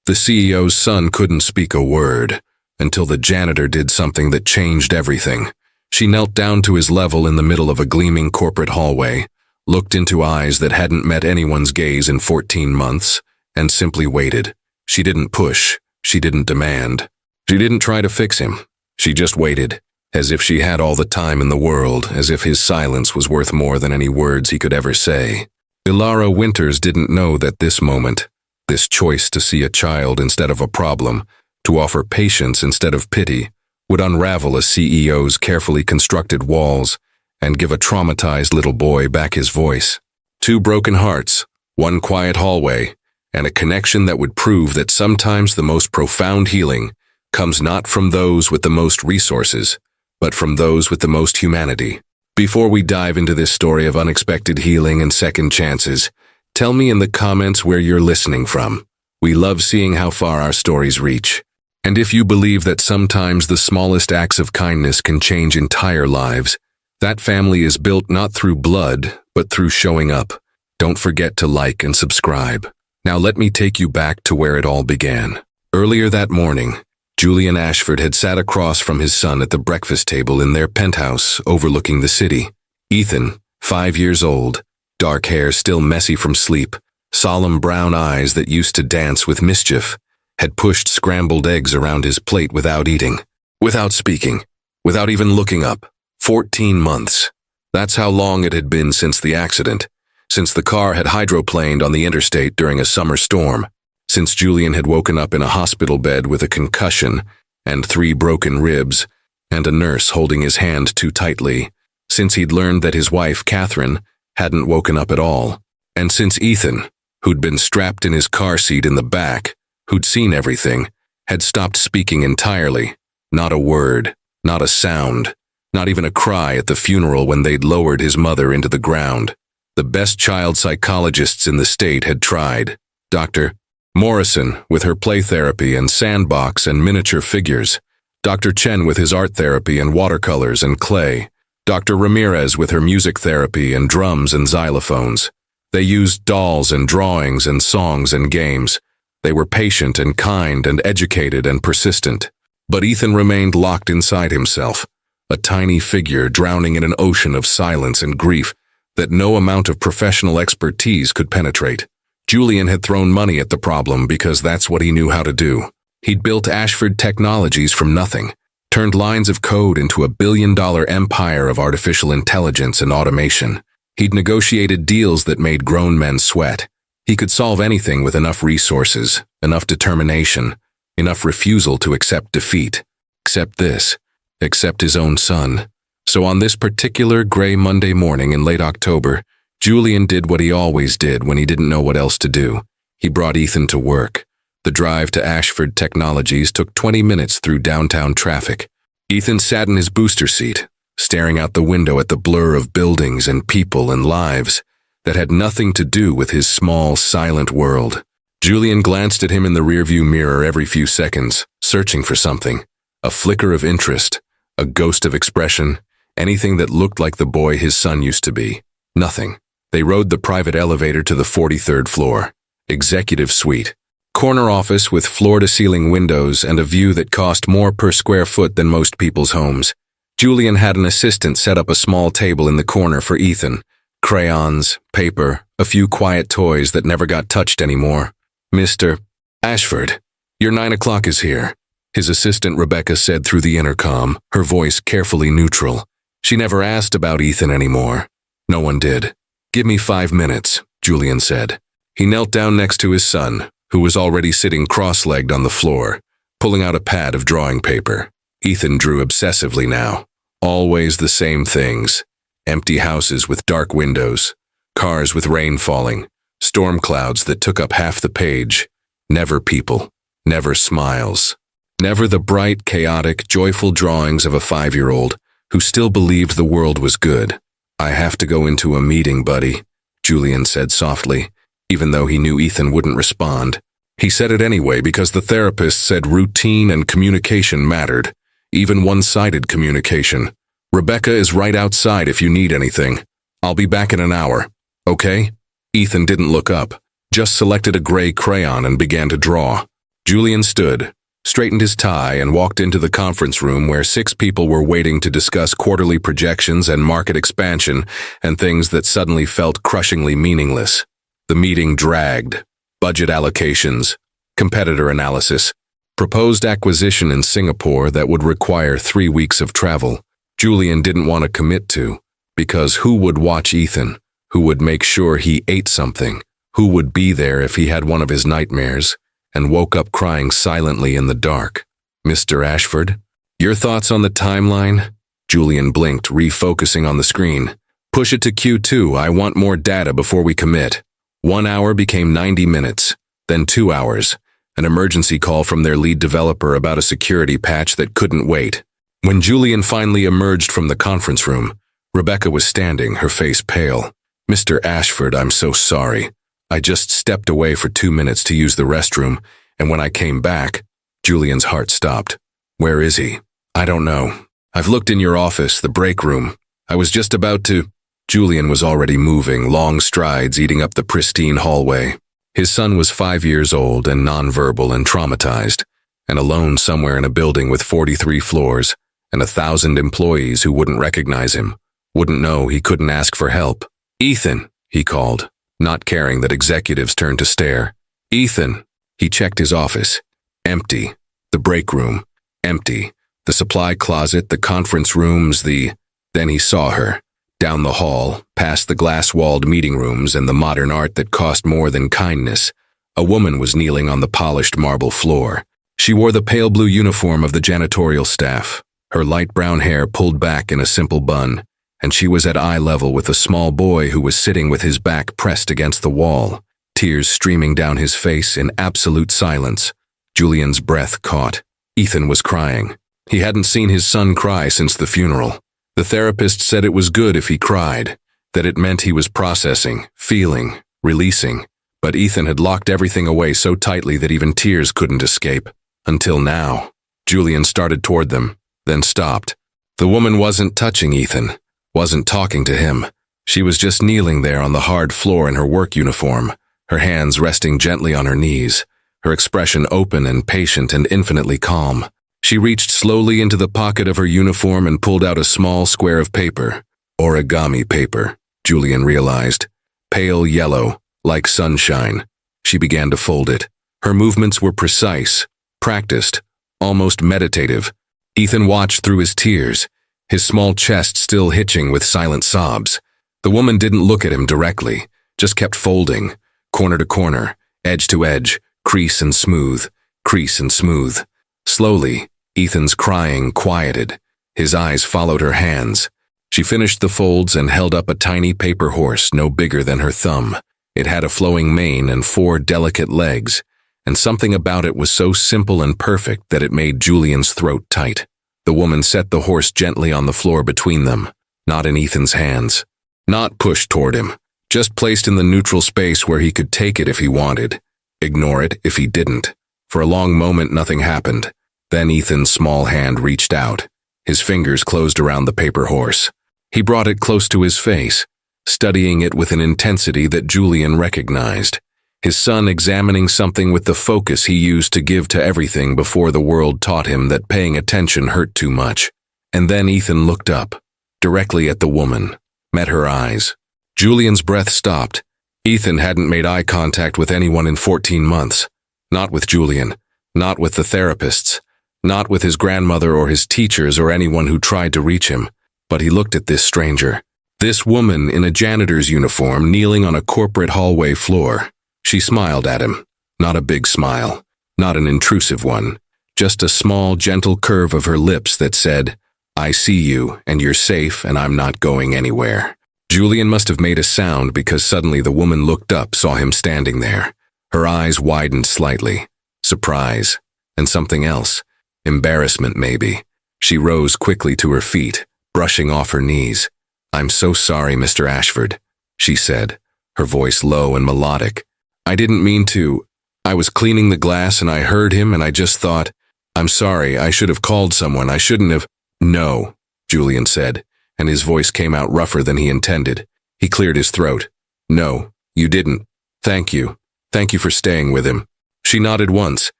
The CEO's son couldn't speak a word, until the janitor did something that changed everything. She knelt down to his level in the middle of a gleaming corporate hallway, looked into eyes that hadn't met anyone's gaze in 14 months, and simply waited. She didn't push. She didn't demand. She didn't try to fix him. She just waited, as if she had all the time in the world, as if his silence was worth more than any words he could ever say. Elara Winters didn't know that this moment, this choice to see a child instead of a problem, to offer patience instead of pity, would unravel a CEO's carefully constructed walls and give a traumatized little boy back his voice. 2 broken hearts, 1 quiet hallway, and a connection that would prove that sometimes the most profound healing comes not from those with the most resources, but from those with the most humanity. Before we dive into this story of unexpected healing and second chances, tell me in the comments where you're listening from. We love seeing how far our stories reach. And if you believe that sometimes the smallest acts of kindness can change entire lives, that family is built not through blood, but through showing up. Don't forget to like and subscribe. Now let me take you back to where it all began. Earlier that morning, Julian Ashford had sat across from his son at the breakfast table in their penthouse overlooking the city. Ethan, 5 years old, dark hair still messy from sleep, solemn brown eyes that used to dance with mischief, had pushed scrambled eggs around his plate without eating, without speaking, without even looking up. 14 months. That's how long it had been since the accident, since the car had hydroplaned on the interstate during a summer storm, since Julian had woken up in a hospital bed with a concussion and 3 broken ribs and a nurse holding his hand too tightly, since he'd learned that his wife, Catherine, hadn't woken up at all, and since Ethan, who'd been strapped in his car seat in the back, who'd seen everything, had stopped speaking entirely. Not a word, not a sound, not even a cry at the funeral when they'd lowered his mother into the ground. The best child psychologists in the state had tried. Dr. Morrison with her play therapy and sandbox and miniature figures, Dr. Chen with his art therapy and watercolors and clay, Dr. Ramirez with her music therapy and drums and xylophones. They used dolls and drawings and songs and games. They were patient and kind and educated and persistent. But Ethan remained locked inside himself, a tiny figure drowning in an ocean of silence and grief that no amount of professional expertise could penetrate. Julian had thrown money at the problem because that's what he knew how to do. He'd built Ashford Technologies from nothing, turned lines of code into a billion-dollar empire of artificial intelligence and automation. He'd negotiated deals that made grown men sweat. He could solve anything with enough resources, enough determination, enough refusal to accept defeat. Except this, except his own son. So on this particular gray Monday morning in late October, Julian did what he always did when he didn't know what else to do. He brought Ethan to work. The drive to Ashford Technologies took 20 minutes through downtown traffic. Ethan sat in his booster seat, staring out the window at the blur of buildings and people and lives that had nothing to do with his small, silent world. Julian glanced at him in the rearview mirror every few seconds, searching for something. A flicker of interest, a ghost of expression, anything that looked like the boy his son used to be. Nothing. They rode the private elevator to the 43rd floor. Executive suite. Corner office with floor-to-ceiling windows and a view that cost more per square foot than most people's homes. Julian had an assistant set up a small table in the corner for Ethan. Crayons, paper, a few quiet toys that never got touched anymore. Mr. Ashford, your 9 o'clock is here, his assistant Rebecca said through the intercom, her voice carefully neutral. She never asked about Ethan anymore. No one did. Give me 5 minutes, Julian said. He knelt down next to his son, who was already sitting cross-legged on the floor, pulling out a pad of drawing paper. Ethan drew obsessively now. Always the same things. Empty houses with dark windows, cars with rain falling, storm clouds that took up half the page. Never people, never smiles. Never the bright, chaotic, joyful drawings of a 5-year-old who still believed the world was good. I have to go into a meeting, buddy, Julian said softly, even though he knew Ethan wouldn't respond. He said it anyway because the therapist said routine and communication mattered, even one-sided communication. Rebecca is right outside if you need anything. I'll be back in an hour, okay? Ethan didn't look up, just selected a gray crayon and began to draw. Julian stood, straightened his tie, and walked into the conference room where 6 people were waiting to discuss quarterly projections and market expansion and things that suddenly felt crushingly meaningless. The meeting dragged. Budget allocations, competitor analysis, proposed acquisition in Singapore that would require 3 weeks of travel. Julian didn't want to commit to, because who would watch Ethan? Who would make sure he ate something? Who would be there if he had one of his nightmares and woke up crying silently in the dark? Mr. Ashford, your thoughts on the timeline? Julian blinked, refocusing on the screen. Push it to Q2, I want more data before we commit. 1 hour became 90 minutes, then 2 hours. An emergency call from their lead developer about a security patch that couldn't wait. When Julian finally emerged from the conference room, Rebecca was standing, her face pale. Mr. Ashford, I'm so sorry. I just stepped away for 2 minutes to use the restroom, and when I came back, Julian's heart stopped. Where is he? I don't know. I've looked in your office, the break room. I was just about to... Julian was already moving, long strides eating up the pristine hallway. His son was 5 years old and nonverbal and traumatized, and alone somewhere in a building with 43 floors and 1,000 employees who wouldn't recognize him, wouldn't know he couldn't ask for help. Ethan, he called, not caring that executives turned to stare. Ethan. He checked his office. Empty. The break room. Empty. The supply closet, the conference rooms, Then he saw her. Down the hall, past the glass-walled meeting rooms and the modern art that cost more than kindness, a woman was kneeling on the polished marble floor. She wore the pale blue uniform of the janitorial staff, her light brown hair pulled back in a simple bun, and she was at eye level with a small boy who was sitting with his back pressed against the wall, tears streaming down his face in absolute silence. Julian's breath caught. Ethan was crying. He hadn't seen his son cry since the funeral. The therapist said it was good if he cried, that it meant he was processing, feeling, releasing. But Ethan had locked everything away so tightly that even tears couldn't escape. Until now. Julian started toward them, then stopped. The woman wasn't touching Ethan, wasn't talking to him. She was just kneeling there on the hard floor in her work uniform, her hands resting gently on her knees, her expression open and patient and infinitely calm. She reached slowly into the pocket of her uniform and pulled out a small square of paper. Origami paper, Julian realized. Pale yellow, like sunshine. She began to fold it. Her movements were precise, practiced, almost meditative. Ethan watched through his tears, his small chest still hitching with silent sobs. The woman didn't look at him directly, just kept folding, corner to corner, edge to edge, crease and smooth, crease and smooth. Slowly, Ethan's crying quieted. His eyes followed her hands. She finished the folds and held up a tiny paper horse no bigger than her thumb. It had a flowing mane and 4 delicate legs, and something about it was so simple and perfect that it made Julian's throat tight. The woman set the horse gently on the floor between them, not in Ethan's hands. Not pushed toward him, just placed in the neutral space where he could take it if he wanted, ignore it if he didn't. For a long moment nothing happened. Then Ethan's small hand reached out. His fingers closed around the paper horse. He brought it close to his face, studying it with an intensity that Julian recognized. His son examining something with the focus he used to give to everything before the world taught him that paying attention hurt too much. And then Ethan looked up, directly at the woman, met her eyes. Julian's breath stopped. Ethan hadn't made eye contact with anyone in 14 months. Not with Julian, not with the therapists, not with his grandmother or his teachers or anyone who tried to reach him. But he looked at this stranger. This woman in a janitor's uniform kneeling on a corporate hallway floor. She smiled at him. Not a big smile, not an intrusive one, just a small, gentle curve of her lips that said, I see you, and you're safe, and I'm not going anywhere. Julian must have made a sound because suddenly the woman looked up, saw him standing there. Her eyes widened slightly. Surprise. And something else. Embarrassment, maybe. She rose quickly to her feet, brushing off her knees. I'm so sorry, Mr. Ashford, she said, her voice low and melodic. I didn't mean to. I was cleaning the glass and I heard him and I just thought, I'm sorry, I should have called someone, I shouldn't have. No, Julian said, and his voice came out rougher than he intended. He cleared his throat. No, you didn't. Thank you. Thank you for staying with him. She nodded once,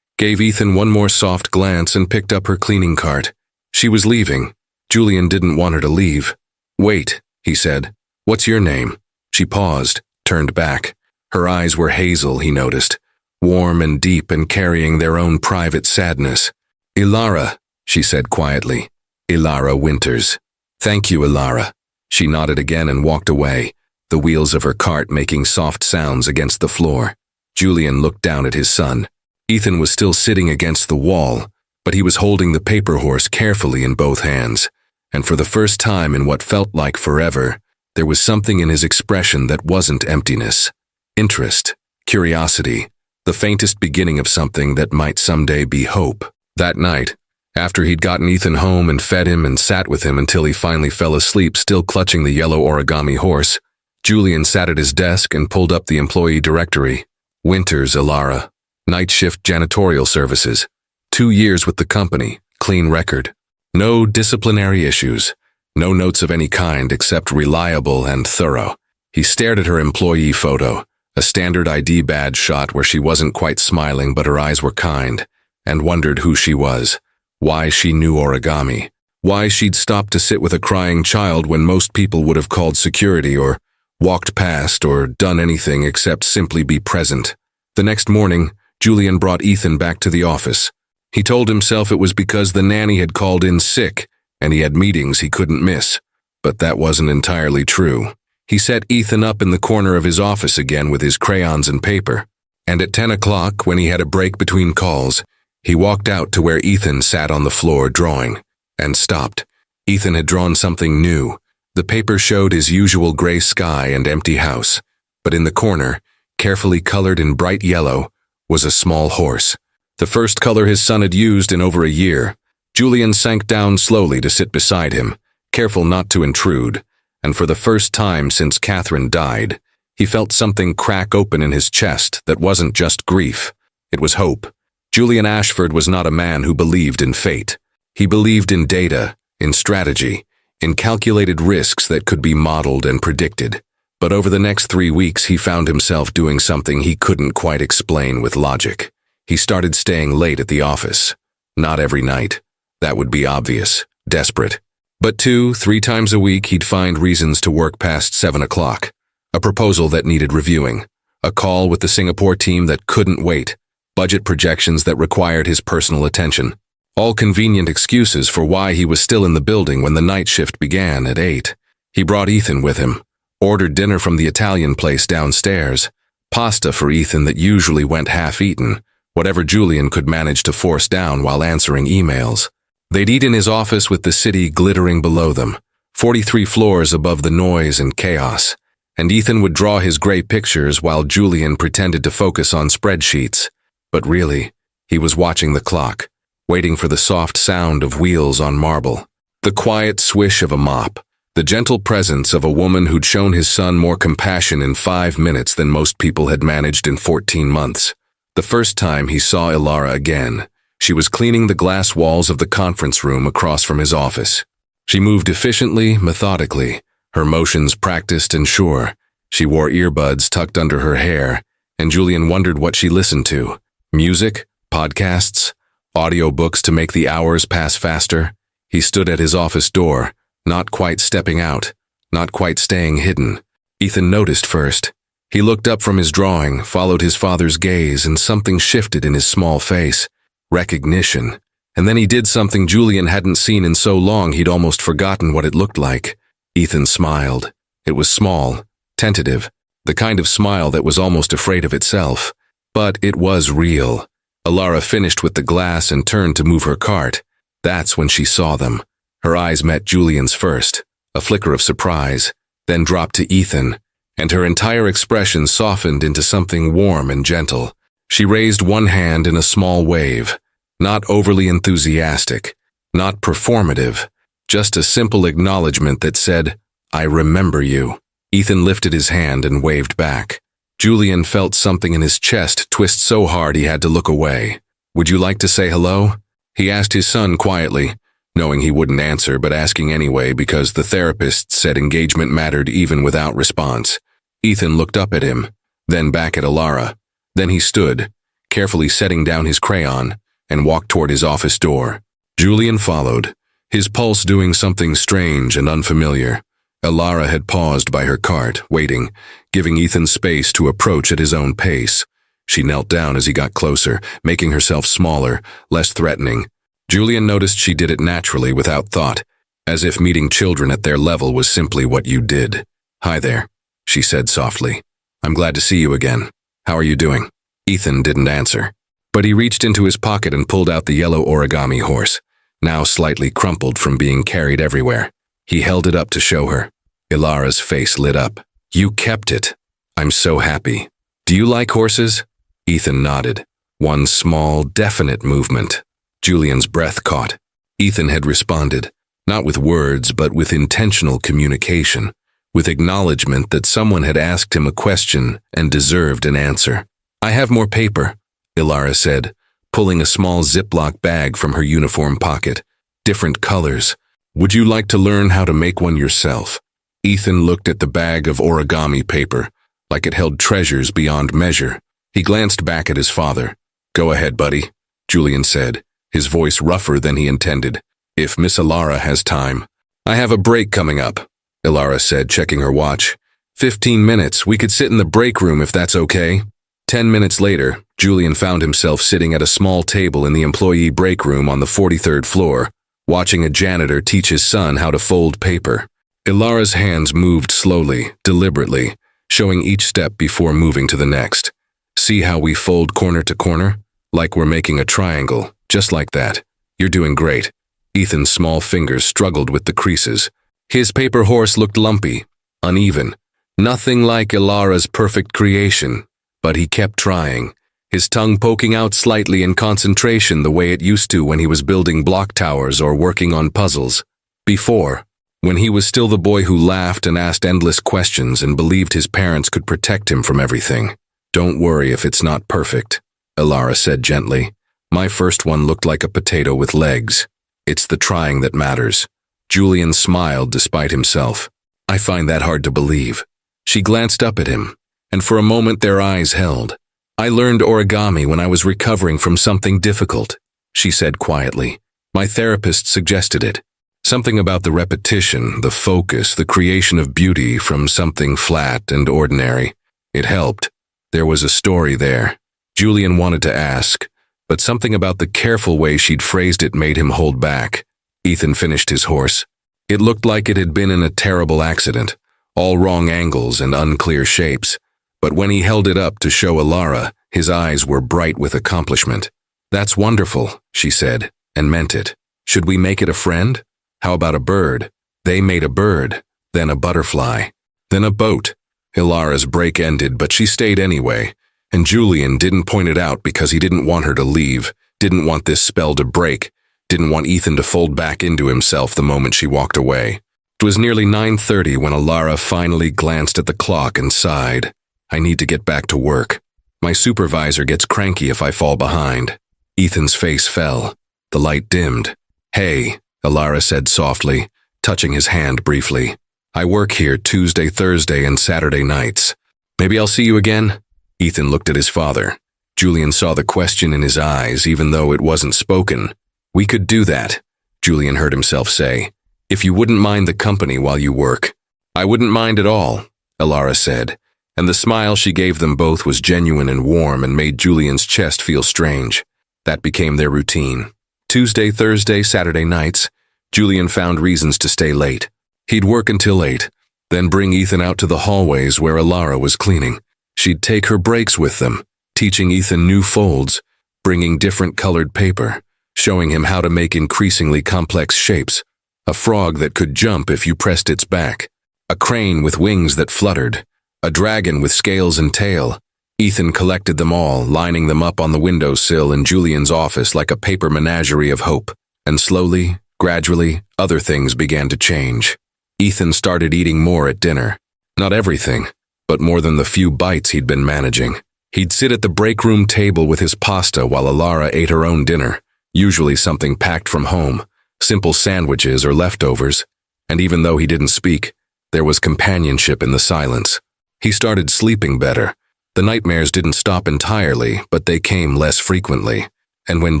gave Ethan one more soft glance and picked up her cleaning cart. She was leaving. Julian didn't want her to leave. "Wait," he said. "What's your name?" She paused, turned back. Her eyes were hazel, he noticed, warm and deep and carrying their own private sadness. "Elara," she said quietly. "Elara Winters." "Thank you, Elara." She nodded again and walked away, the wheels of her cart making soft sounds against the floor. Julian looked down at his son. Ethan was still sitting against the wall, but he was holding the paper horse carefully in both hands, and for the first time in what felt like forever, there was something in his expression that wasn't emptiness. Interest, curiosity, the faintest beginning of something that might someday be hope. That night, after he'd gotten Ethan home and fed him and sat with him until he finally fell asleep still clutching the yellow origami horse, Julian sat at his desk and pulled up the employee directory. Winters, Elara. Night shift janitorial services. 2 years with the company, clean record. No disciplinary issues. No notes of any kind except reliable and thorough. He stared at her employee photo, a standard ID badge shot where she wasn't quite smiling but her eyes were kind, and wondered who she was, why she knew origami, why she'd stopped to sit with a crying child when most people would have called security or walked past or done anything except simply be present. The next morning, Julian brought Ethan back to the office. He told himself it was because the nanny had called in sick and he had meetings he couldn't miss, but that wasn't entirely true. He set Ethan up in the corner of his office again with his crayons and paper, and at 10 o'clock, when he had a break between calls, he walked out to where Ethan sat on the floor drawing, and stopped. Ethan had drawn something new. The paper showed his usual gray sky and empty house, but in the corner, carefully colored in bright yellow, was a small horse. The first color his son had used in over a year. Julian sank down slowly to sit beside him, careful not to intrude, and for the first time since Catherine died, he felt something crack open in his chest that wasn't just grief. It was hope. Julian Ashford was not a man who believed in fate. He believed in data, in strategy, in calculated risks that could be modeled and predicted. But over the next 3 weeks, he found himself doing something he couldn't quite explain with logic. He started staying late at the office. Not every night. That would be obvious, desperate. But 2-3 times a week, he'd find reasons to work past 7 o'clock. A proposal that needed reviewing. A call with the Singapore team that couldn't wait. Budget projections that required his personal attention. All convenient excuses for why he was still in the building when the night shift began at 8. He brought Ethan with him. Ordered dinner from the Italian place downstairs. Pasta for Ethan that usually went half-eaten, whatever Julian could manage to force down while answering emails. They'd eat in his office with the city glittering below them, 43 floors above the noise and chaos, and Ethan would draw his gray pictures while Julian pretended to focus on spreadsheets. But really, he was watching the clock, waiting for the soft sound of wheels on marble, the quiet swish of a mop, the gentle presence of a woman who'd shown his son more compassion in 5 minutes than most people had managed in 14 months. The first time he saw Elara again, she was cleaning the glass walls of the conference room across from his office. She moved efficiently, methodically, her motions practiced and sure. She wore earbuds tucked under her hair, and Julian wondered what she listened to. Music? Podcasts? Audiobooks to make the hours pass faster? He stood at his office door, not quite stepping out, not quite staying hidden. Ethan noticed first. He looked up from his drawing, followed his father's gaze, and something shifted in his small face. Recognition. And then he did something Julian hadn't seen in so long he'd almost forgotten what it looked like. Ethan smiled. It was small, tentative, the kind of smile that was almost afraid of itself. But it was real. Elara finished with the glass and turned to move her cart. That's when she saw them. Her eyes met Julian's first, a flicker of surprise, then dropped to Ethan, and her entire expression softened into something warm and gentle. She raised one hand in a small wave, not overly enthusiastic, not performative, just a simple acknowledgement that said, "I remember you." Ethan lifted his hand and waved back. Julian felt something in his chest twist so hard he had to look away. "Would you like to say hello?" He asked his son quietly, knowing he wouldn't answer but asking anyway because the therapist said engagement mattered even without response. Ethan looked up at him, then back at Elara. Then he stood, carefully setting down his crayon, and walked toward his office door. Julian followed, his pulse doing something strange and unfamiliar. Elara had paused by her cart, waiting, giving Ethan space to approach at his own pace. She knelt down as he got closer, making herself smaller, less threatening. Julian noticed she did it naturally, without thought, as if meeting children at their level was simply what you did. "Hi there," she said softly. "I'm glad to see you again. How are you doing?" Ethan didn't answer, but he reached into his pocket and pulled out the yellow origami horse, now slightly crumpled from being carried everywhere. He held it up to show her. Elara's face lit up. "You kept it. I'm so happy. Do you like horses?" Ethan nodded. One small, definite movement. Julian's breath caught. Ethan had responded, not with words, but with intentional communication, with acknowledgement that someone had asked him a question and deserved an answer. "I have more paper," Elara said, pulling a small Ziploc bag from her uniform pocket. "Different colors. Would you like to learn how to make one yourself?" Ethan looked at the bag of origami paper, like it held treasures beyond measure. He glanced back at his father. "Go ahead, buddy," Julian said, his voice rougher than he intended. "If Miss Elara has time." "I have a break coming up," Elara said, checking her watch. 15 minutes. We could sit in the break room if that's okay." 10 minutes later, Julian found himself sitting at a small table in the employee break room on the 43rd floor, watching a janitor teach his son how to fold paper. Elara's hands moved slowly, deliberately, showing each step before moving to the next. "See how we fold corner to corner? Like we're making a triangle, just like that. You're doing great." Ethan's small fingers struggled with the creases. His paper horse looked lumpy, uneven, nothing like Elara's perfect creation, but he kept trying, his tongue poking out slightly in concentration the way it used to when he was building block towers or working on puzzles. Before, when he was still the boy who laughed and asked endless questions and believed his parents could protect him from everything. "Don't worry if it's not perfect," Elara said gently. "My first one looked like a potato with legs. It's the trying that matters." Julian smiled despite himself. "I find that hard to believe." She glanced up at him, and for a moment their eyes held. "I learned origami when I was recovering from something difficult," she said quietly. "My therapist suggested it. Something about the repetition, the focus, the creation of beauty from something flat and ordinary. It helped. There was a story there." Julian wanted to ask, but something about the careful way she'd phrased it made him hold back. Ethan finished his horse. It looked like it had been in a terrible accident, all wrong angles and unclear shapes. But when he held it up to show Elara, his eyes were bright with accomplishment. "That's wonderful," she said, and meant it. "Should we make it a friend? How about a bird?" They made a bird, then a butterfly, then a boat. Elara's break ended, but she stayed anyway, and Julian didn't point it out because he didn't want her to leave, didn't want this spell to break, didn't want Ethan to fold back into himself the moment she walked away. It was nearly 9:30 when Elara finally glanced at the clock and sighed. "I need to get back to work. My supervisor gets cranky if I fall behind." Ethan's face fell. The light dimmed. "Hey," Elara said softly, touching his hand briefly. "I work here Tuesday, Thursday, and Saturday nights. Maybe I'll see you again?" Ethan looked at his father. Julian saw the question in his eyes, even though it wasn't spoken. "We could do that," Julian heard himself say, "if you wouldn't mind the company while you work." "I wouldn't mind at all," Elara said, and the smile she gave them both was genuine and warm and made Julian's chest feel strange. That became their routine. Tuesday, Thursday, Saturday nights, Julian found reasons to stay late. He'd work until 8, then bring Ethan out to the hallways where Elara was cleaning. She'd take her breaks with them, teaching Ethan new folds, bringing different colored paper, showing him how to make increasingly complex shapes. A frog that could jump if you pressed its back, a crane with wings that fluttered, a dragon with scales and tail. Ethan collected them all, lining them up on the windowsill in Julian's office like a paper menagerie of hope. And slowly, gradually, other things began to change. Ethan started eating more at dinner. Not everything, but more than the few bites he'd been managing. He'd sit at the break room table with his pasta while Elara ate her own dinner, usually something packed from home, simple sandwiches or leftovers. And even though he didn't speak, there was companionship in the silence. He started sleeping better, The nightmares didn't stop entirely, but they came less frequently. And when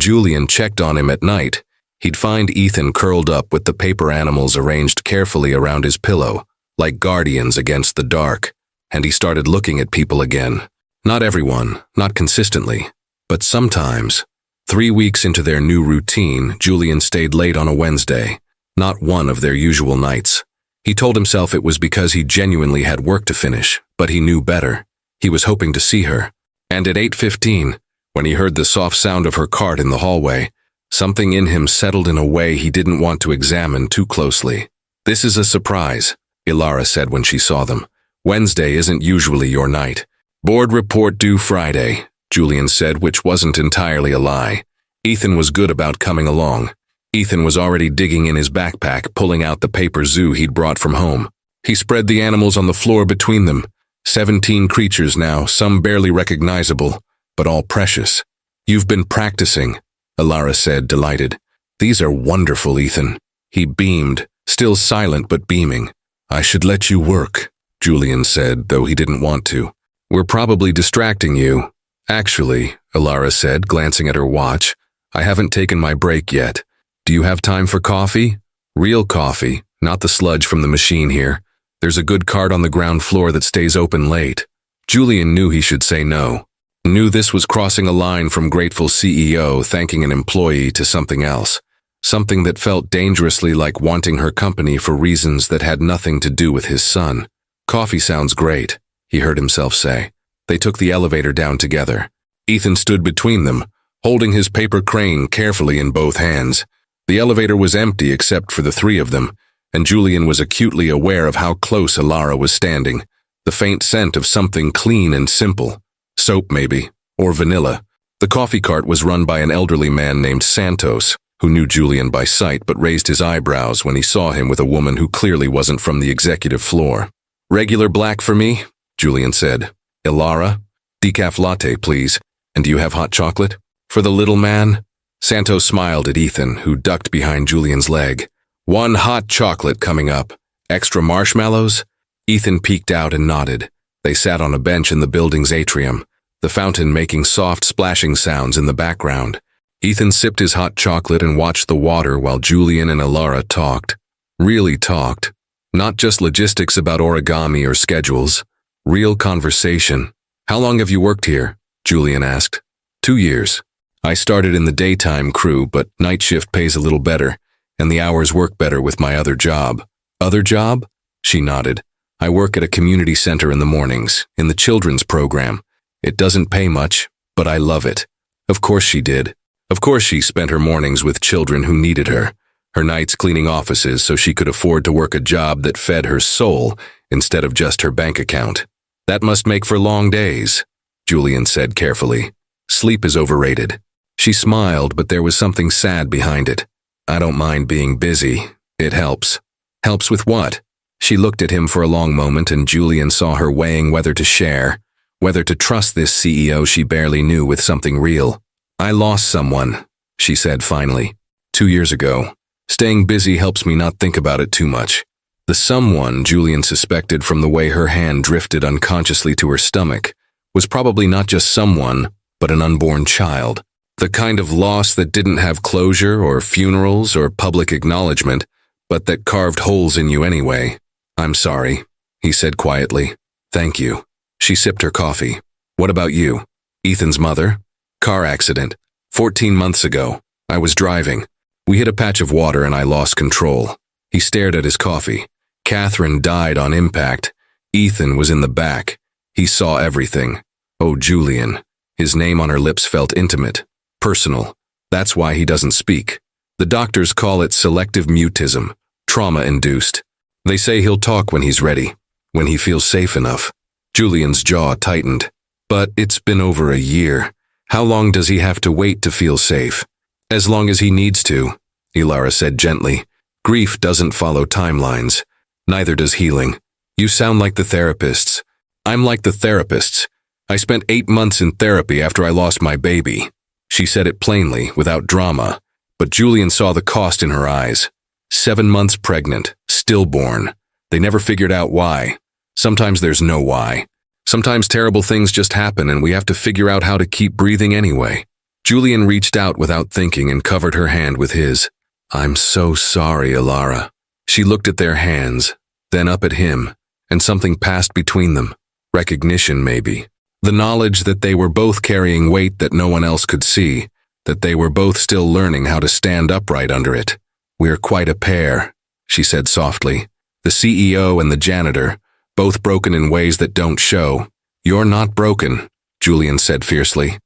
Julian checked on him at night, he'd find Ethan curled up with the paper animals arranged carefully around his pillow, like guardians against the dark, and he started looking at people again. Not everyone, not consistently, but sometimes. 3 weeks into their new routine, Julian stayed late on a Wednesday, not one of their usual nights. He told himself it was because he genuinely had work to finish, but he knew better. He was hoping to see her. And at 8:15, when he heard the soft sound of her cart in the hallway, something in him settled in a way he didn't want to examine too closely. "This is a surprise," Elara said when she saw them. "Wednesday isn't usually your night." "Board report due Friday," Julian said, which wasn't entirely a lie. Ethan was good about coming along. Ethan was already digging in his backpack, pulling out the paper zoo he'd brought from home. He spread the animals on the floor between them. 17 creatures now, some barely recognizable, but all precious. "You've been practicing," Elara said, delighted. "These are wonderful, Ethan." He beamed, still silent but beaming. "I should let you work," Julian said, though he didn't want to. "We're probably distracting you." "Actually," Elara said, glancing at her watch, "I haven't taken my break yet. Do you have time for coffee? Real coffee, not the sludge from the machine here. There's a good cart on the ground floor that stays open late." Julian knew he should say no. Knew this was crossing a line from grateful CEO thanking an employee to something else. Something that felt dangerously like wanting her company for reasons that had nothing to do with his son. "Coffee sounds great," he heard himself say. They took the elevator down together. Ethan stood between them, holding his paper crane carefully in both hands. The elevator was empty except for the three of them, and Julian was acutely aware of how close Elara was standing. The faint scent of something clean and simple. Soap, maybe, or vanilla. The coffee cart was run by an elderly man named Santos, who knew Julian by sight but raised his eyebrows when he saw him with a woman who clearly wasn't from the executive floor. "Regular black for me," Julian said. "Elara, decaf latte, please. And do you have hot chocolate?" "For the little man?" Santos smiled at Ethan, who ducked behind Julian's leg. "One hot chocolate coming up. Extra marshmallows?" Ethan peeked out and nodded. They sat on a bench in the building's atrium, the fountain making soft splashing sounds in the background. Ethan sipped his hot chocolate and watched the water while Julian and Elara talked. Really talked. Not just logistics about origami or schedules. Real conversation. "How long have you worked here?" Julian asked. 2 years. "I started in the daytime crew, but night shift pays a little better, and the hours work better with my other job." "Other job?" She nodded. "I work at a community center in the mornings, in the children's program. It doesn't pay much, but I love it." Of course she did. Of course she spent her mornings with children who needed her, her nights cleaning offices so she could afford to work a job that fed her soul instead of just her bank account. "That must make for long days," Julian said carefully. "Sleep is overrated." She smiled, but there was something sad behind it. "I don't mind being busy. It helps." "Helps with what?" She looked at him for a long moment, and Julian saw her weighing whether to share, whether to trust this CEO she barely knew with something real. "I lost someone," she said finally. 2 years ago. Staying busy helps me not think about it too much." The someone, Julian suspected from the way her hand drifted unconsciously to her stomach, was probably not just someone, but an unborn child. The kind of loss that didn't have closure or funerals or public acknowledgement, but that carved holes in you anyway. "I'm sorry," he said quietly. "Thank you." She sipped her coffee. "What about you?" "Ethan's mother? Car accident. 14 months ago. I was driving. We hit a patch of water and I lost control." He stared at his coffee. "Catherine died on impact. Ethan was in the back. He saw everything." Oh, Julian. His name on her lips felt intimate, personal. That's why he doesn't speak. The doctors call it selective mutism, trauma-induced. They say he'll talk when he's ready, when he feels safe enough. Julian's jaw tightened. "But it's been over a year. How long does he have to wait to feel safe?" "As long as he needs to," Elara said gently. "Grief doesn't follow timelines. Neither does healing. You sound like the therapists." "I'm like the therapists. I spent 8 months in therapy after I lost my baby." She said it plainly, without drama, but Julian saw the cost in her eyes. 7 months pregnant, stillborn. They never figured out why. Sometimes there's no why. Sometimes terrible things just happen and we have to figure out how to keep breathing anyway. Julian reached out without thinking and covered her hand with his. I'm so sorry, Elara. She looked at their hands, then up at him, and something passed between them. Recognition, maybe. The knowledge that they were both carrying weight that no one else could see, that they were both still learning how to stand upright under it. We're quite a pair, she said softly. The CEO and the janitor, both broken in ways that don't show. You're not broken, Julian said fiercely.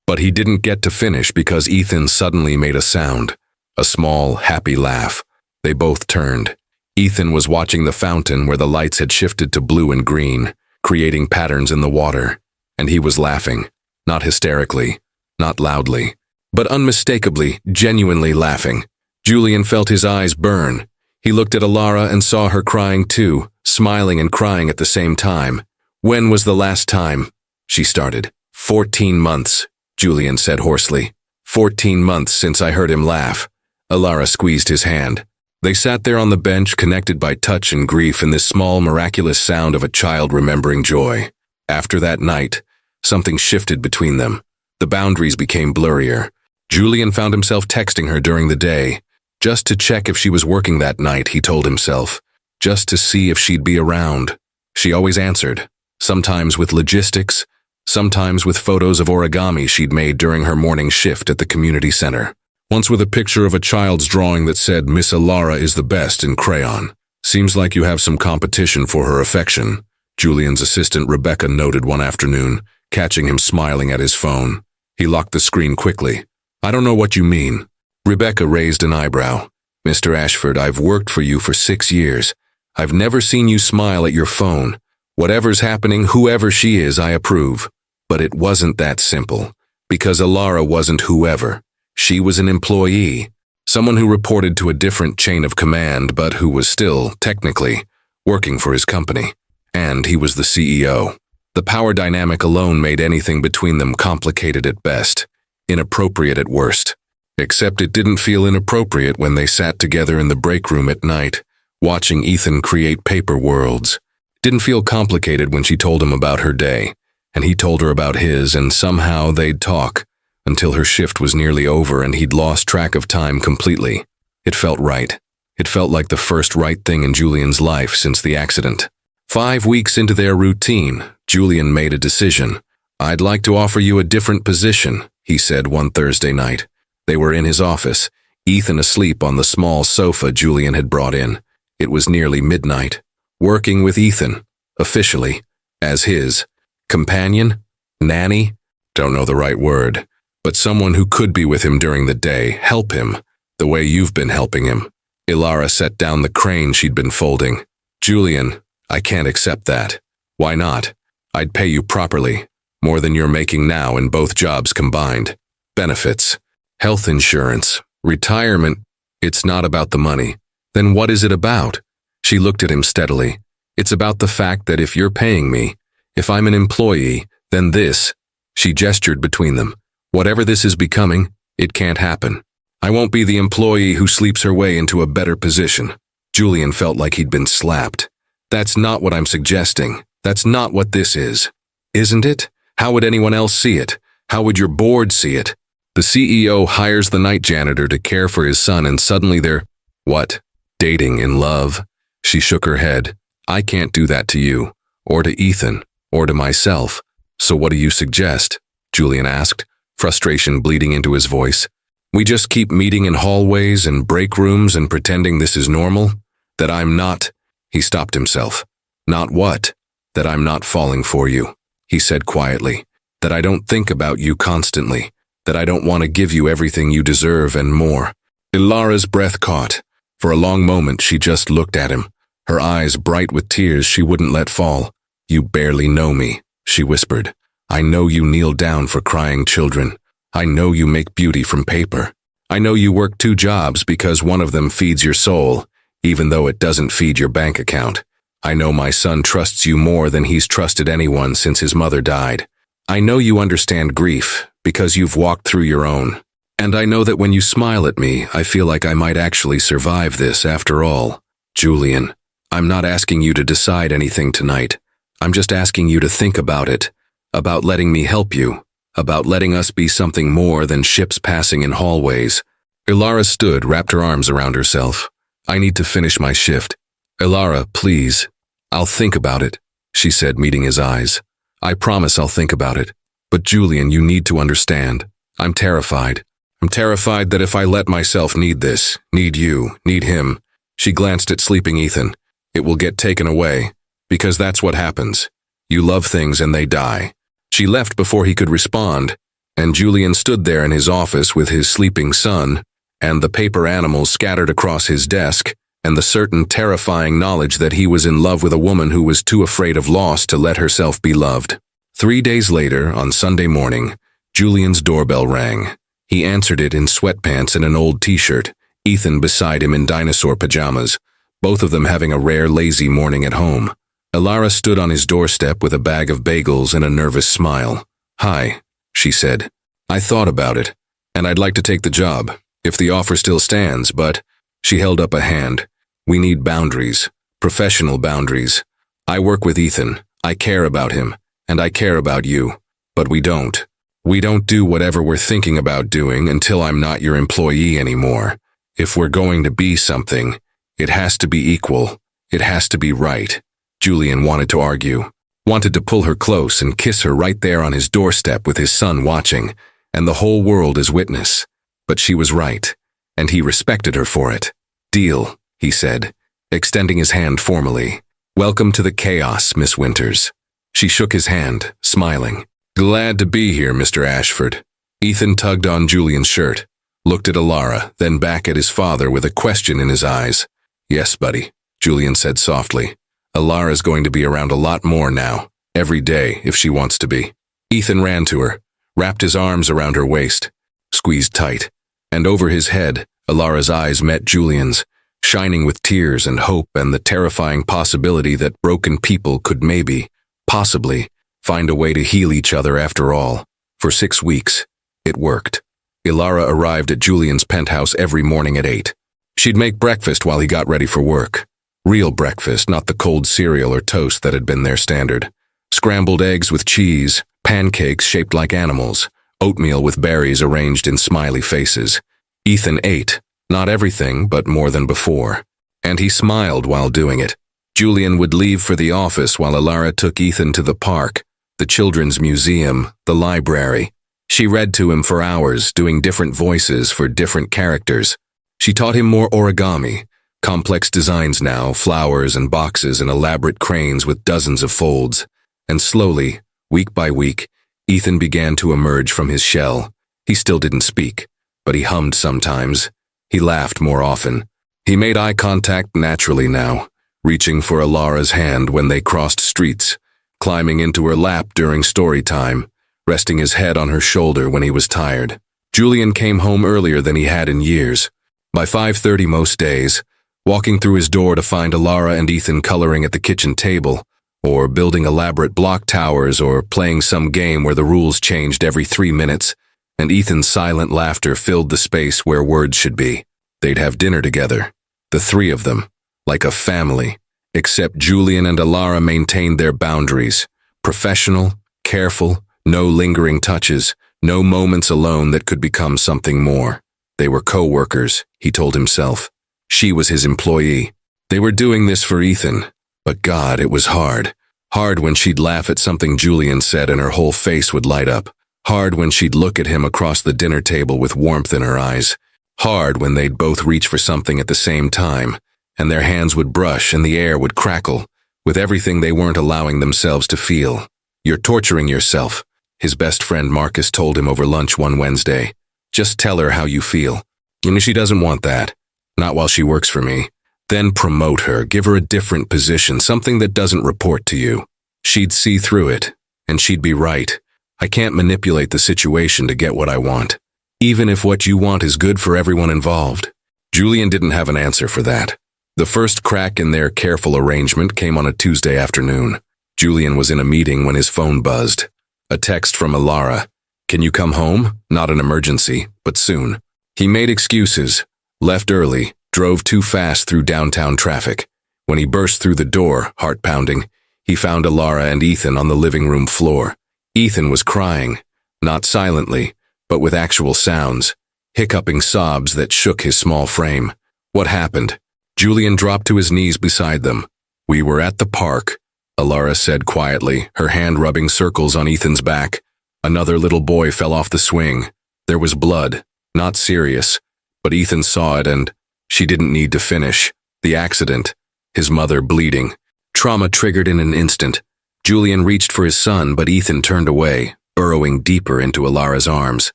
But he didn't get to finish because Ethan suddenly made a sound. A small, happy laugh. They both turned. Ethan was watching the fountain where the lights had shifted to blue and green, creating patterns in the water. And he was laughing. Not hysterically, not loudly, but unmistakably, genuinely laughing. Julian felt his eyes burn. He looked at Elara and saw her crying too, smiling and crying at the same time. When was the last time? She started. 14 months, Julian said hoarsely. 14 months since I heard him laugh. Elara squeezed his hand. They sat there on the bench, connected by touch and grief in this small, miraculous sound of a child remembering joy. After that night, something shifted between them. The boundaries became blurrier. Julian found himself texting her during the day, just to check if she was working that night, he told himself. Just to see if she'd be around. She always answered, sometimes with logistics, sometimes with photos of origami she'd made during her morning shift at the community center. Once with a picture of a child's drawing that said, Miss Elara is the best in crayon. Seems like you have some competition for her affection, Julian's assistant Rebecca noted one afternoon, catching him smiling at his phone. He locked the screen quickly. I don't know what you mean. Rebecca raised an eyebrow. Mr. Ashford, I've worked for you for 6 years. I've never seen you smile at your phone. Whatever's happening, whoever she is, I approve. But it wasn't that simple. Because Elara wasn't whoever. She was an employee. Someone who reported to a different chain of command, but who was still, technically, working for his company. And he was the CEO. The power dynamic alone made anything between them complicated at best, inappropriate at worst. Except it didn't feel inappropriate when they sat together in the break room at night, watching Ethan create paper worlds. Didn't feel complicated when she told him about her day, and he told her about his, and somehow they'd talk, until her shift was nearly over and he'd lost track of time completely. It felt right. It felt like the first right thing in Julian's life since the accident. 5 weeks into their routine, Julian made a decision. I'd like to offer you a different position, he said one Thursday night. They were in his office, Ethan asleep on the small sofa Julian had brought in. It was nearly midnight. Working with Ethan, officially, as his companion, nanny, don't know the right word, but someone who could be with him during the day, help him, the way you've been helping him. Elara set down the crane she'd been folding. Julian, I can't accept that. Why not? I'd pay you properly, more than you're making now in both jobs combined. Benefits, health insurance, retirement. It's not about the money. Then what is it about? She looked at him steadily. It's about the fact that if you're paying me, if I'm an employee, then this, she gestured between them. Whatever this is becoming, it can't happen. I won't be the employee who sleeps her way into a better position. Julian felt like he'd been slapped. That's not what I'm suggesting. That's not what this is. Isn't it? How would anyone else see it? How would your board see it? The CEO hires the night janitor to care for his son and suddenly they're, what? Dating in love? She shook her head. I can't do that to you, or to Ethan, or to myself. So what do you suggest? Julian asked, frustration bleeding into his voice. We just keep meeting in hallways and break rooms and pretending this is normal? That I'm not… He stopped himself. Not what? That I'm not falling for you, he said quietly. That I don't think about you constantly. That I don't want to give you everything you deserve and more. Elara's breath caught. For a long moment she just looked at him, her eyes bright with tears she wouldn't let fall. You barely know me, she whispered. I know you kneel down for crying children. I know you make beauty from paper. I know you work 2 jobs because one of them feeds your soul, even though it doesn't feed your bank account. I know my son trusts you more than he's trusted anyone since his mother died. I know you understand grief because you've walked through your own. And I know that when you smile at me, I feel like I might actually survive this after all. Julian, I'm not asking you to decide anything tonight. I'm just asking you to think about it, about letting me help you, about letting us be something more than ships passing in hallways. Elara stood, wrapped her arms around herself. I need to finish my shift. Elara, please. I'll think about it, she said, meeting his eyes. I promise I'll think about it. But Julian, you need to understand. I'm terrified. I'm terrified that if I let myself need this, need you, need him, she glanced at sleeping Ethan, it will get taken away. Because that's what happens. You love things and they die. She left before he could respond, and Julian stood there in his office with his sleeping son, and the paper animals scattered across his desk, and the certain terrifying knowledge that he was in love with a woman who was too afraid of loss to let herself be loved. 3 days later, on Sunday morning, Julian's doorbell rang. He answered it in sweatpants and an old t-shirt, Ethan beside him in dinosaur pajamas, both of them having a rare lazy morning at home. Elara stood on his doorstep with a bag of bagels and a nervous smile. Hi, she said. I thought about it, and I'd like to take the job, if the offer still stands, but… She held up a hand. We need boundaries, professional boundaries. I work with Ethan, I care about him, and I care about you, but we don't. We don't do whatever we're thinking about doing until I'm not your employee anymore. If we're going to be something, it has to be equal. It has to be right. Julian wanted to argue, wanted to pull her close and kiss her right there on his doorstep with his son watching, and the whole world as witness. But she was right, and he respected her for it. Deal, he said, extending his hand formally. Welcome to the chaos, Miss Winters. She shook his hand, smiling. Glad to be here, Mr. Ashford. Ethan tugged on Julian's shirt, looked at Elara, then back at his father with a question in his eyes. Yes, buddy, Julian said softly. Elara's going to be around a lot more now, every day if she wants to be. Ethan ran to her, wrapped his arms around her waist, squeezed tight, and over his head, Elara's eyes met Julian's, shining with tears and hope and the terrifying possibility that broken people could maybe, possibly, find a way to heal each other after all. For 6 weeks, it worked. Elara arrived at Julian's penthouse every morning at 8. She'd make breakfast while he got ready for work. Real breakfast, not the cold cereal or toast that had been their standard. Scrambled eggs with cheese, pancakes shaped like animals, oatmeal with berries arranged in smiley faces. Ethan ate, not everything, but more than before. And he smiled while doing it. Julian would leave for the office while Elara took Ethan to the park, the children's museum, the library. She read to him for hours, doing different voices for different characters. She taught him more origami, complex designs now, flowers and boxes and elaborate cranes with dozens of folds. And slowly, week by week, Ethan began to emerge from his shell. He still didn't speak, but he hummed sometimes. He laughed more often. He made eye contact naturally now, reaching for Elara's hand when they crossed streets, climbing into her lap during story time, resting his head on her shoulder when he was tired. Julian came home earlier than he had in years. By 5:30 most days, walking through his door to find Elara and Ethan coloring at the kitchen table, or building elaborate block towers or playing some game where the rules changed every 3 minutes, and Ethan's silent laughter filled the space where words should be. They'd have dinner together, the three of them, like a family, except Julian and Elara maintained their boundaries, professional, careful, no lingering touches, no moments alone that could become something more. They were co-workers, he told himself. She was his employee. They were doing this for Ethan, but God, it was hard. Hard when she'd laugh at something Julian said and her whole face would light up. Hard when she'd look at him across the dinner table with warmth in her eyes. Hard when they'd both reach for something at the same time, and their hands would brush and the air would crackle, with everything they weren't allowing themselves to feel. You're torturing yourself, his best friend Marcus told him over lunch one Wednesday. Just tell her how you feel. And she doesn't want that. Not while she works for me. Then promote her, give her a different position, something that doesn't report to you. She'd see through it, and she'd be right. I can't manipulate the situation to get what I want, even if what you want is good for everyone involved. Julian didn't have an answer for that. The first crack in their careful arrangement came on a Tuesday afternoon. Julian was in a meeting when his phone buzzed. A text from Elara. Can you come home? Not an emergency, but soon. He made excuses, left early, drove too fast through downtown traffic. When he burst through the door, heart pounding, He found Elara and Ethan on the living room floor. Ethan was crying, not silently, but with actual sounds, hiccuping sobs that shook his small frame. What happened? Julian dropped to his knees beside them. We were at the park, Elara said quietly, her hand rubbing circles on Ethan's back. Another little boy fell off the swing. There was blood, not serious, but Ethan saw it and she didn't need to finish. The accident, his mother bleeding. Trauma triggered in an instant. Julian reached for his son, but Ethan turned away, burrowing deeper into Elara's arms.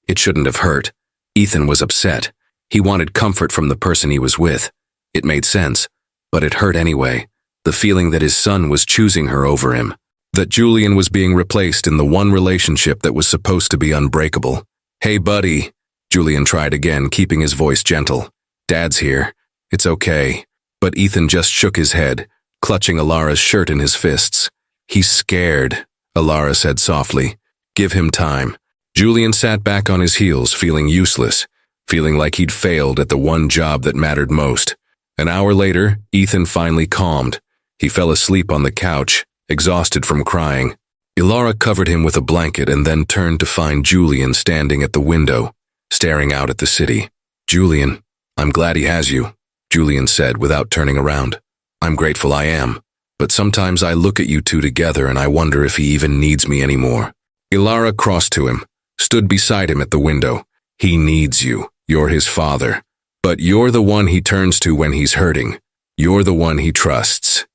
It shouldn't have hurt. Ethan was upset. He wanted comfort from the person he was with. It made sense, but it hurt anyway. The feeling that his son was choosing her over him. That Julian was being replaced in the one relationship that was supposed to be unbreakable. Hey, buddy, Julian tried again, keeping his voice gentle. Dad's here. It's okay. But Ethan just shook his head, clutching Elara's shirt in his fists. He's scared, Elara said softly. Give him time. Julian sat back on his heels, feeling useless, feeling like he'd failed at the one job that mattered most. An hour later, Ethan finally calmed. He fell asleep on the couch, exhausted from crying. Elara covered him with a blanket and then turned to find Julian standing at the window, staring out at the city. Julian, I'm glad he has you, Julian said without turning around. I'm grateful I am, but sometimes I look at you two together and I wonder if he even needs me anymore. Elara crossed to him, stood beside him at the window. He needs you. You're his father. But you're the one he turns to when he's hurting. You're the one he trusts.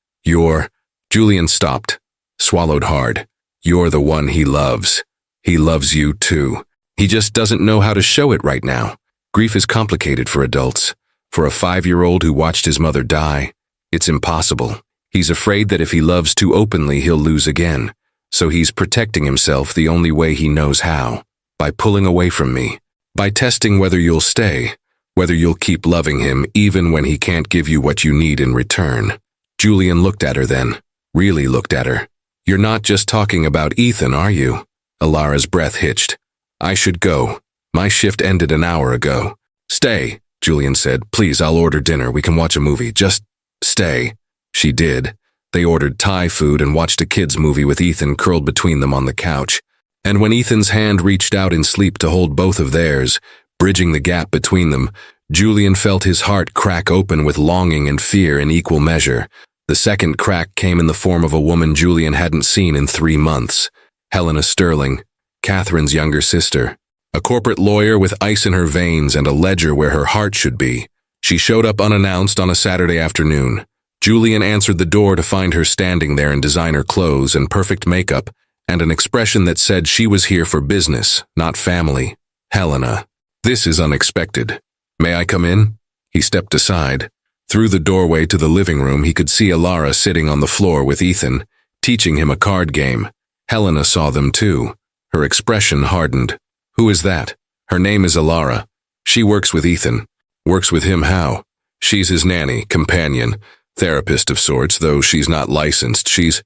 Julian stopped, swallowed hard. You're the one he loves. He loves you too. He just doesn't know how to show it right now. Grief is complicated for adults. For a 5-year-old who watched his mother die, it's impossible. He's afraid that if he loves too openly, he'll lose again. So he's protecting himself the only way he knows how. By pulling away from me. By testing whether you'll stay. Whether you'll keep loving him even when he can't give you what you need in return. Julian looked at her then. Really looked at her. You're not just talking about Ethan, are you? Elara's breath hitched. I should go. My shift ended an hour ago. Stay, Julian said. Please, I'll order dinner. We can watch a movie. Just stay. She did. They ordered Thai food and watched a kids' movie with Ethan curled between them on the couch. And when Ethan's hand reached out in sleep to hold both of theirs, bridging the gap between them, Julian felt his heart crack open with longing and fear in equal measure. The second crack came in the form of a woman Julian hadn't seen in 3 months. Helena Sterling, Catherine's younger sister. A corporate lawyer with ice in her veins and a ledger where her heart should be. She showed up unannounced on a Saturday afternoon. Julian answered the door to find her standing there in designer clothes and perfect makeup, and an expression that said she was here for business, not family. Helena. This is unexpected. May I come in? He stepped aside. Through the doorway to the living room, he could see Elara sitting on the floor with Ethan, teaching him a card game. Helena saw them too. Her expression hardened. Who is that? Her name is Elara. She works with Ethan. Works with him how? She's his nanny, companion, therapist of sorts, though she's not licensed. She's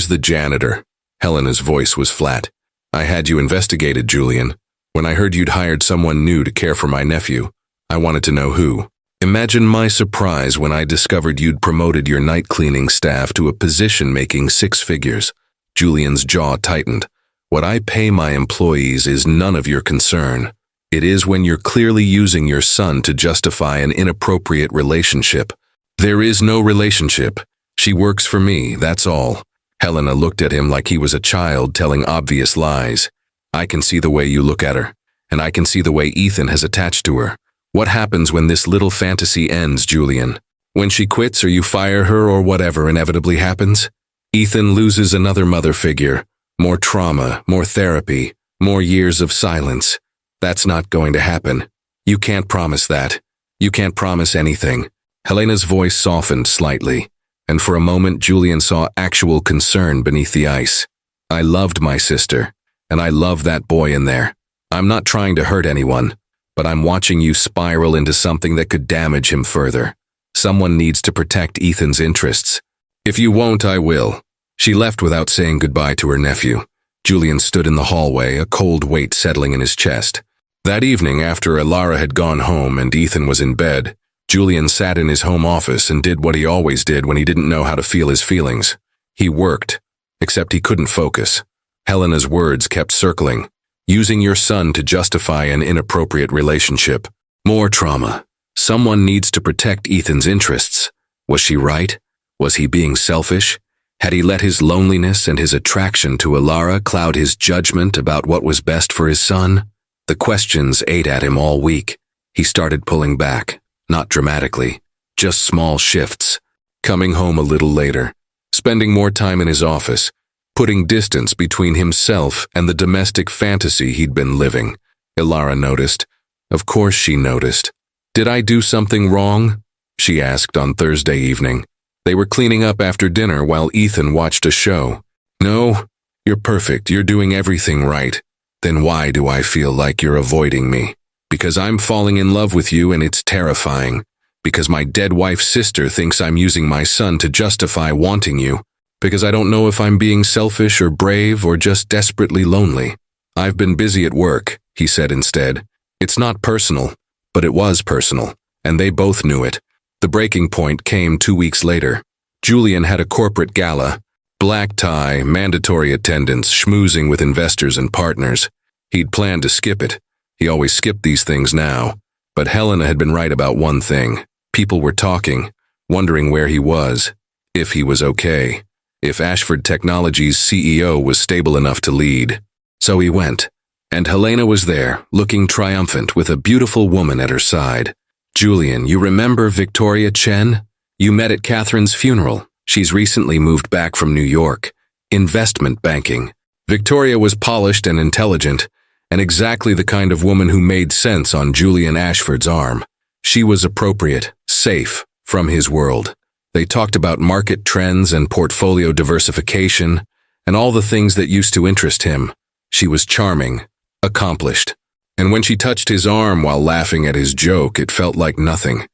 the janitor. Helena's voice was flat. I had you investigated, Julian. When I heard you'd hired someone new to care for my nephew, I wanted to know who. Imagine my surprise when I discovered you'd promoted your night cleaning staff to a position making 6 figures. Julian's jaw tightened. What I pay my employees is none of your concern. It is when you're clearly using your son to justify an inappropriate relationship. There is no relationship. She works for me, that's all. Helena looked at him like he was a child telling obvious lies. I can see the way you look at her, and I can see the way Ethan has attached to her. What happens when this little fantasy ends, Julian? When she quits or you fire her or whatever inevitably happens? Ethan loses another mother figure. More trauma, more therapy, more years of silence. That's not going to happen. You can't promise that. You can't promise anything. Helena's voice softened slightly, and for a moment Julian saw actual concern beneath the ice. I loved my sister, and I love that boy in there. I'm not trying to hurt anyone, but I'm watching you spiral into something that could damage him further. Someone needs to protect Ethan's interests. If you won't, I will. She left without saying goodbye to her nephew. Julian stood in the hallway, a cold weight settling in his chest. That evening, after Elara had gone home and Ethan was in bed, Julian sat in his home office and did what he always did when he didn't know how to feel his feelings. He worked, except he couldn't focus. Helena's words kept circling. Using your son to justify an inappropriate relationship. More trauma. Someone needs to protect Ethan's interests. Was she right? Was he being selfish? Had he let his loneliness and his attraction to Elara cloud his judgment about what was best for his son? The questions ate at him all week. He started pulling back, not dramatically, just small shifts. Coming home a little later, spending more time in his office, putting distance between himself and the domestic fantasy he'd been living. Elara noticed. Of course she noticed. Did I do something wrong? She asked on Thursday evening. They were cleaning up after dinner while Ethan watched a show. No, you're perfect. You're doing everything right. Then why do I feel like you're avoiding me? Because I'm falling in love with you and it's terrifying. Because my dead wife's sister thinks I'm using my son to justify wanting you. Because I don't know if I'm being selfish or brave or just desperately lonely. I've been busy at work, he said instead. It's not personal, but it was personal, and they both knew it. The breaking point came 2 weeks later. Julian had a corporate gala. Black tie, mandatory attendance, schmoozing with investors and partners. He'd planned to skip it. He always skipped these things now. But Helena had been right about one thing. People were talking, wondering where he was, if he was okay, if Ashford Technologies' CEO was stable enough to lead. So he went. And Helena was there, looking triumphant with a beautiful woman at her side. Julian, you remember Victoria Chen? You met at Catherine's funeral. She's recently moved back from New York. Investment banking. Victoria was polished and intelligent, and exactly the kind of woman who made sense on Julian Ashford's arm. She was appropriate, safe, from his world. They talked about market trends and portfolio diversification, and all the things that used to interest him. She was charming, accomplished. And when she touched his arm while laughing at his joke, it felt like nothing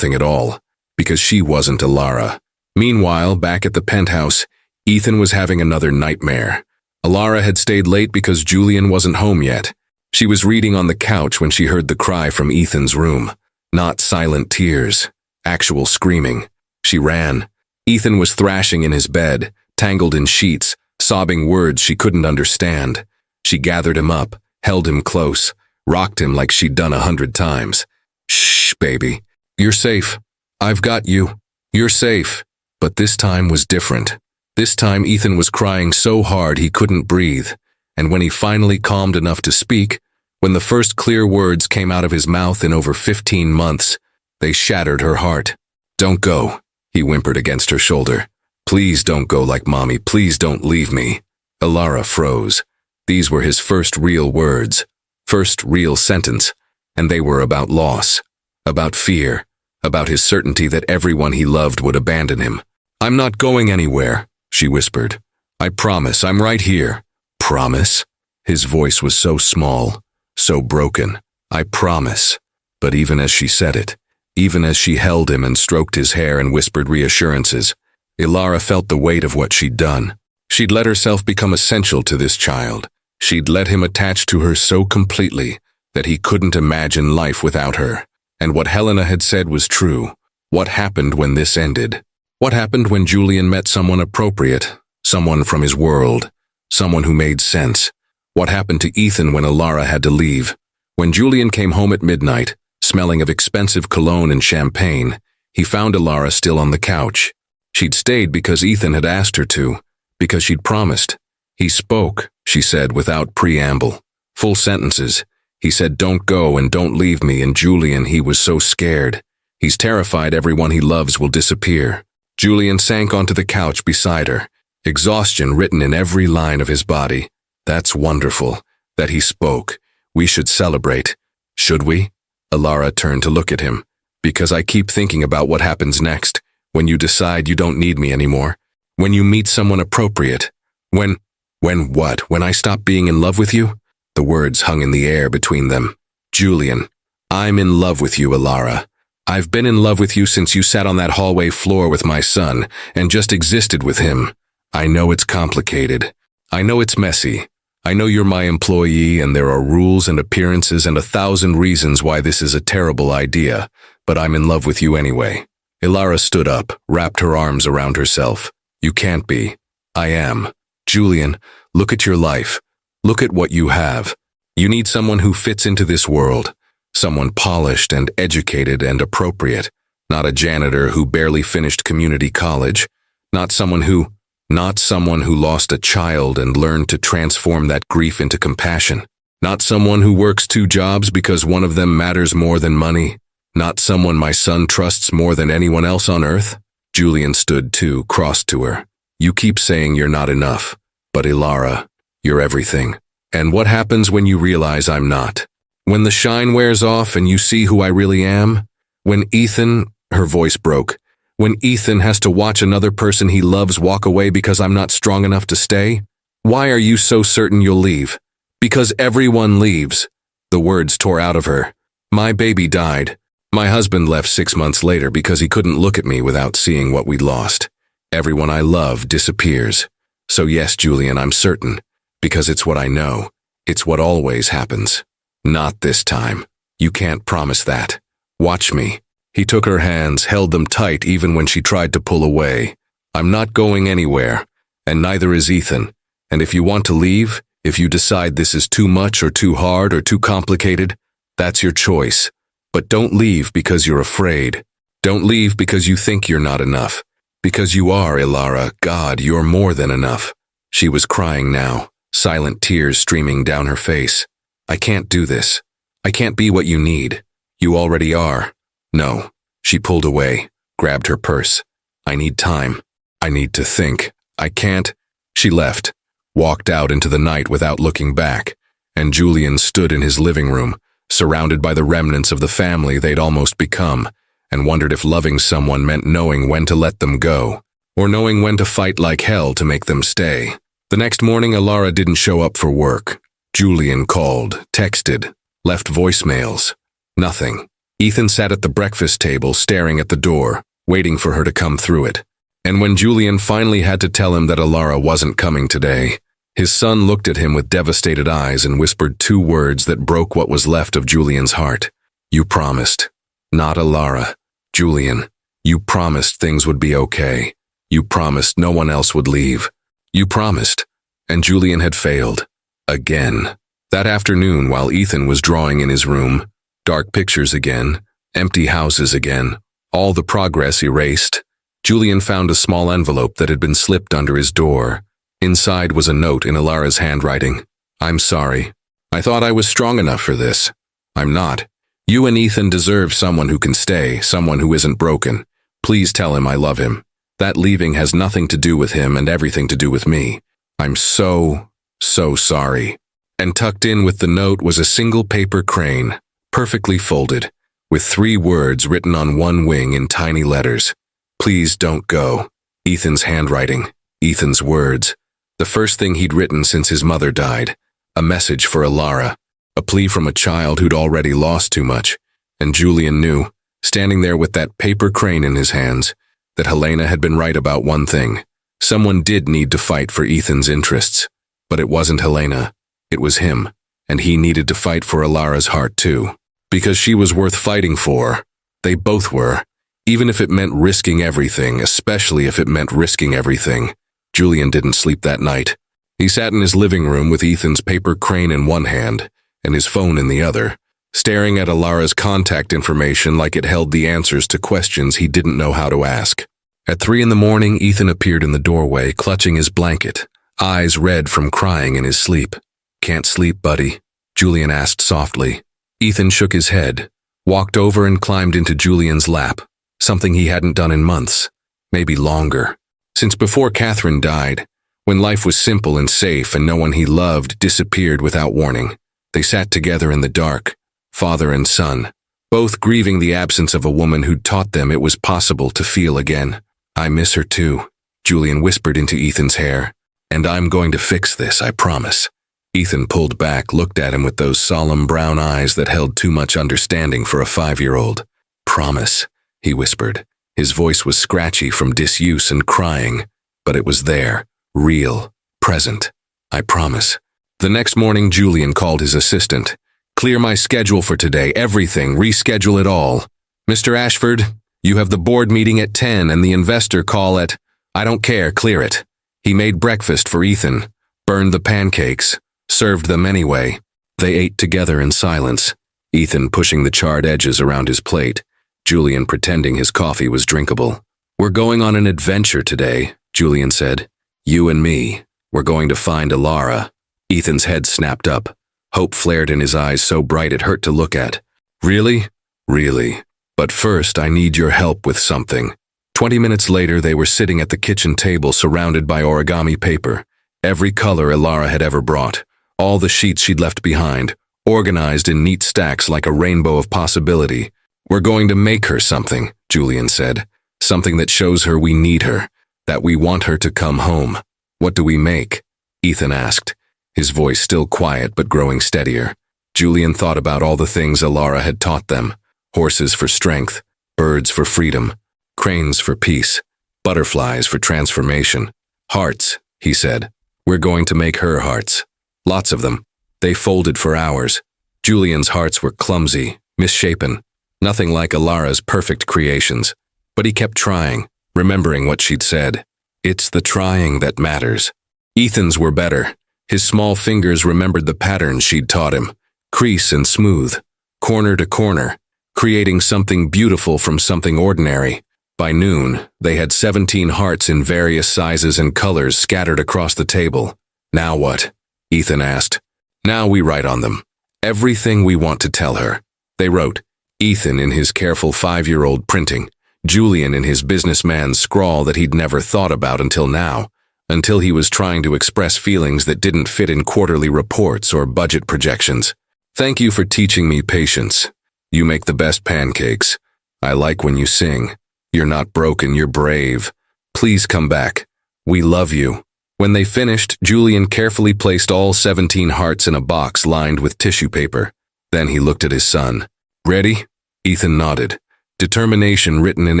at all, because she wasn't Elara. Meanwhile, back at the penthouse, Ethan was having another nightmare. Elara had stayed late because Julian wasn't home yet. She was reading on the couch when she heard the cry from Ethan's room. Not silent tears, actual screaming. She ran. Ethan was thrashing in his bed, tangled in sheets, sobbing words she couldn't understand. She gathered him up, held him close, rocked him like she'd done 100 times. Shh, baby. You're safe. I've got you. You're safe. But this time was different. This time Ethan was crying so hard he couldn't breathe, and when he finally calmed enough to speak, when the first clear words came out of his mouth in over 15 months, they shattered her heart. Don't go, he whimpered against her shoulder. Please don't go like Mommy, please don't leave me. Elara froze. These were his first real words, first real sentence, and they were about loss, about fear, about his certainty that everyone he loved would abandon him. I'm not going anywhere, she whispered. I promise, I'm right here. Promise? His voice was so small, so broken. I promise. But even as she said it, even as she held him and stroked his hair and whispered reassurances, Elara felt the weight of what she'd done. She'd let herself become essential to this child. She'd let him attach to her so completely that he couldn't imagine life without her. And what Helena had said was true. What happened when this ended? What happened when Julian met someone appropriate, someone from his world, someone who made sense? What happened to Ethan when Elara had to leave? When Julian came home at midnight, smelling of expensive cologne and champagne, he found Elara still on the couch. She'd stayed because Ethan had asked her to, because she'd promised. He spoke, she said without preamble. Full sentences. He said, don't go and don't leave me, and Julian, he was so scared. He's terrified everyone he loves will disappear. Julian sank onto the couch beside her, exhaustion written in every line of his body. That's wonderful, that he spoke. We should celebrate. Should we? Elara turned to look at him. Because I keep thinking about what happens next, when you decide you don't need me anymore. When you meet someone appropriate. When what? When I stop being in love with you? The words hung in the air between them. Julian, I'm in love with you, Elara. I've been in love with you since you sat on that hallway floor with my son and just existed with him. I know it's complicated. I know it's messy. I know you're my employee and there are rules and appearances and 1,000 reasons why this is a terrible idea, but I'm in love with you anyway. Elara stood up, wrapped her arms around herself. You can't be. I am. Julian, look at your life. Look at what you have. You need someone who fits into this world. Someone polished and educated and appropriate. Not a janitor who barely finished community college. Not someone who lost a child and learned to transform that grief into compassion. Not someone who works 2 jobs because one of them matters more than money. Not someone my son trusts more than anyone else on earth. Julian stood too, crossed to her. You keep saying you're not enough, but Elara, you're everything. And what happens when you realize I'm not? When the shine wears off and you see who I really am? When Ethan, her voice broke, when Ethan has to watch another person he loves walk away because I'm not strong enough to stay? Why are you so certain you'll leave? Because everyone leaves. The words tore out of her. My baby died. My husband left 6 months later because he couldn't look at me without seeing what we'd lost. Everyone I love disappears. So yes, Julian, I'm certain. Because it's what I know. It's what always happens. Not this time. You can't promise that. Watch me. He took her hands, held them tight even when she tried to pull away. I'm not going anywhere, and neither is Ethan. And if you want to leave, if you decide this is too much or too hard or too complicated, that's your choice. But don't leave because you're afraid. Don't leave because you think you're not enough. Because you are, Elara. God, you're more than enough. She was crying now, silent tears streaming down her face. I can't do this. I can't be what you need. You already are. No. She pulled away, grabbed her purse. I need time. I need to think. I can't. She left, walked out into the night without looking back, and Julian stood in his living room, surrounded by the remnants of the family they'd almost become, and wondered if loving someone meant knowing when to let them go, or knowing when to fight like hell to make them stay. The next morning, Elara didn't show up for work. Julian called, texted, left voicemails. Nothing. Ethan sat at the breakfast table staring at the door, waiting for her to come through it. And when Julian finally had to tell him that Elara wasn't coming today, his son looked at him with devastated eyes and whispered 2 words that broke what was left of Julian's heart. You promised. Not Elara. Julian, you promised things would be okay. You promised no one else would leave. You promised. And Julian had failed. Again. That afternoon, while Ethan was drawing in his room, dark pictures again, empty houses again, all the progress erased, Julian found a small envelope that had been slipped under his door. Inside was a note in Elara's handwriting. I'm sorry. I thought I was strong enough for this. I'm not. You and Ethan deserve someone who can stay, someone who isn't broken. Please tell him I love him. That leaving has nothing to do with him and everything to do with me. I'm so sorry. And tucked in with the note was a single paper crane, perfectly folded, with 3 words written on one wing in tiny letters. Please don't go. Ethan's handwriting, Ethan's words. The first thing he'd written since his mother died. A message for Elara. A plea from a child who'd already lost too much. And Julian knew, standing there with that paper crane in his hands, that Helena had been right about one thing. Someone did need to fight for Ethan's interests. But it wasn't Helena. It was him. And he needed to fight for Elara's heart too. Because she was worth fighting for. They both were. Even if it meant risking everything, especially if it meant risking everything. Julian didn't sleep that night. He sat in his living room with Ethan's paper crane in one hand and his phone in the other, staring at Elara's contact information like it held the answers to questions he didn't know how to ask. At 3 a.m, Ethan appeared in the doorway, clutching his blanket, eyes red from crying in his sleep. Can't sleep, buddy? Julian asked softly. Ethan shook his head, walked over and climbed into Julian's lap, something he hadn't done in months, maybe longer. Since before Catherine died, when life was simple and safe and no one he loved disappeared without warning. They sat together in the dark, father and son, both grieving the absence of a woman who'd taught them it was possible to feel again. I miss her too, Julian whispered into Ethan's hair. And I'm going to fix this, I promise. Ethan pulled back, looked at him with those solemn brown eyes that held too much understanding for a 5-year-old. Promise, he whispered. His voice was scratchy from disuse and crying, but it was there, real, present. I promise. The next morning, Julian called his assistant. Clear my schedule for today, everything, reschedule it all. Mr. Ashford, you have the board meeting at 10 and the investor call at, I don't care, clear it. He made breakfast for Ethan, burned the pancakes, served them anyway. They ate together in silence, Ethan pushing the charred edges around his plate, Julian pretending his coffee was drinkable. "We're going on an adventure today," Julian said. "You and me. We're going to find Elara." Ethan's head snapped up. Hope flared in his eyes so bright it hurt to look at. "Really? Really. But first I need your help with something." 20 minutes later they were sitting at the kitchen table surrounded by origami paper. Every color Elara had ever brought. All the sheets she'd left behind, organized in neat stacks like a rainbow of possibility. "We're going to make her something," Julian said. "Something that shows her we need her, that we want her to come home." "What do we make?" Ethan asked, his voice still quiet but growing steadier. Julian thought about all the things Elara had taught them. Horses for strength, birds for freedom, cranes for peace, butterflies for transformation. "Hearts," he said. "We're going to make her hearts. Lots of them." They folded for hours. Julian's hearts were clumsy, misshapen, nothing like Elara's perfect creations. But he kept trying, remembering what she'd said. It's the trying that matters. Ethan's were better. His small fingers remembered the patterns she'd taught him, crease and smooth, corner to corner, creating something beautiful from something ordinary. By noon, they had 17 hearts in various sizes and colors scattered across the table. "Now what?" Ethan asked. "Now we write on them. Everything we want to tell her." They wrote, Ethan in his careful 5-year-old printing, Julian in his businessman's scrawl that he'd never thought about until now, until he was trying to express feelings that didn't fit in quarterly reports or budget projections. "Thank you for teaching me patience. You make the best pancakes. I like when you sing. You're not broken, you're brave. Please come back. We love you." When they finished, Julian carefully placed all 17 hearts in a box lined with tissue paper. Then he looked at his son. "Ready?" Ethan nodded, determination written in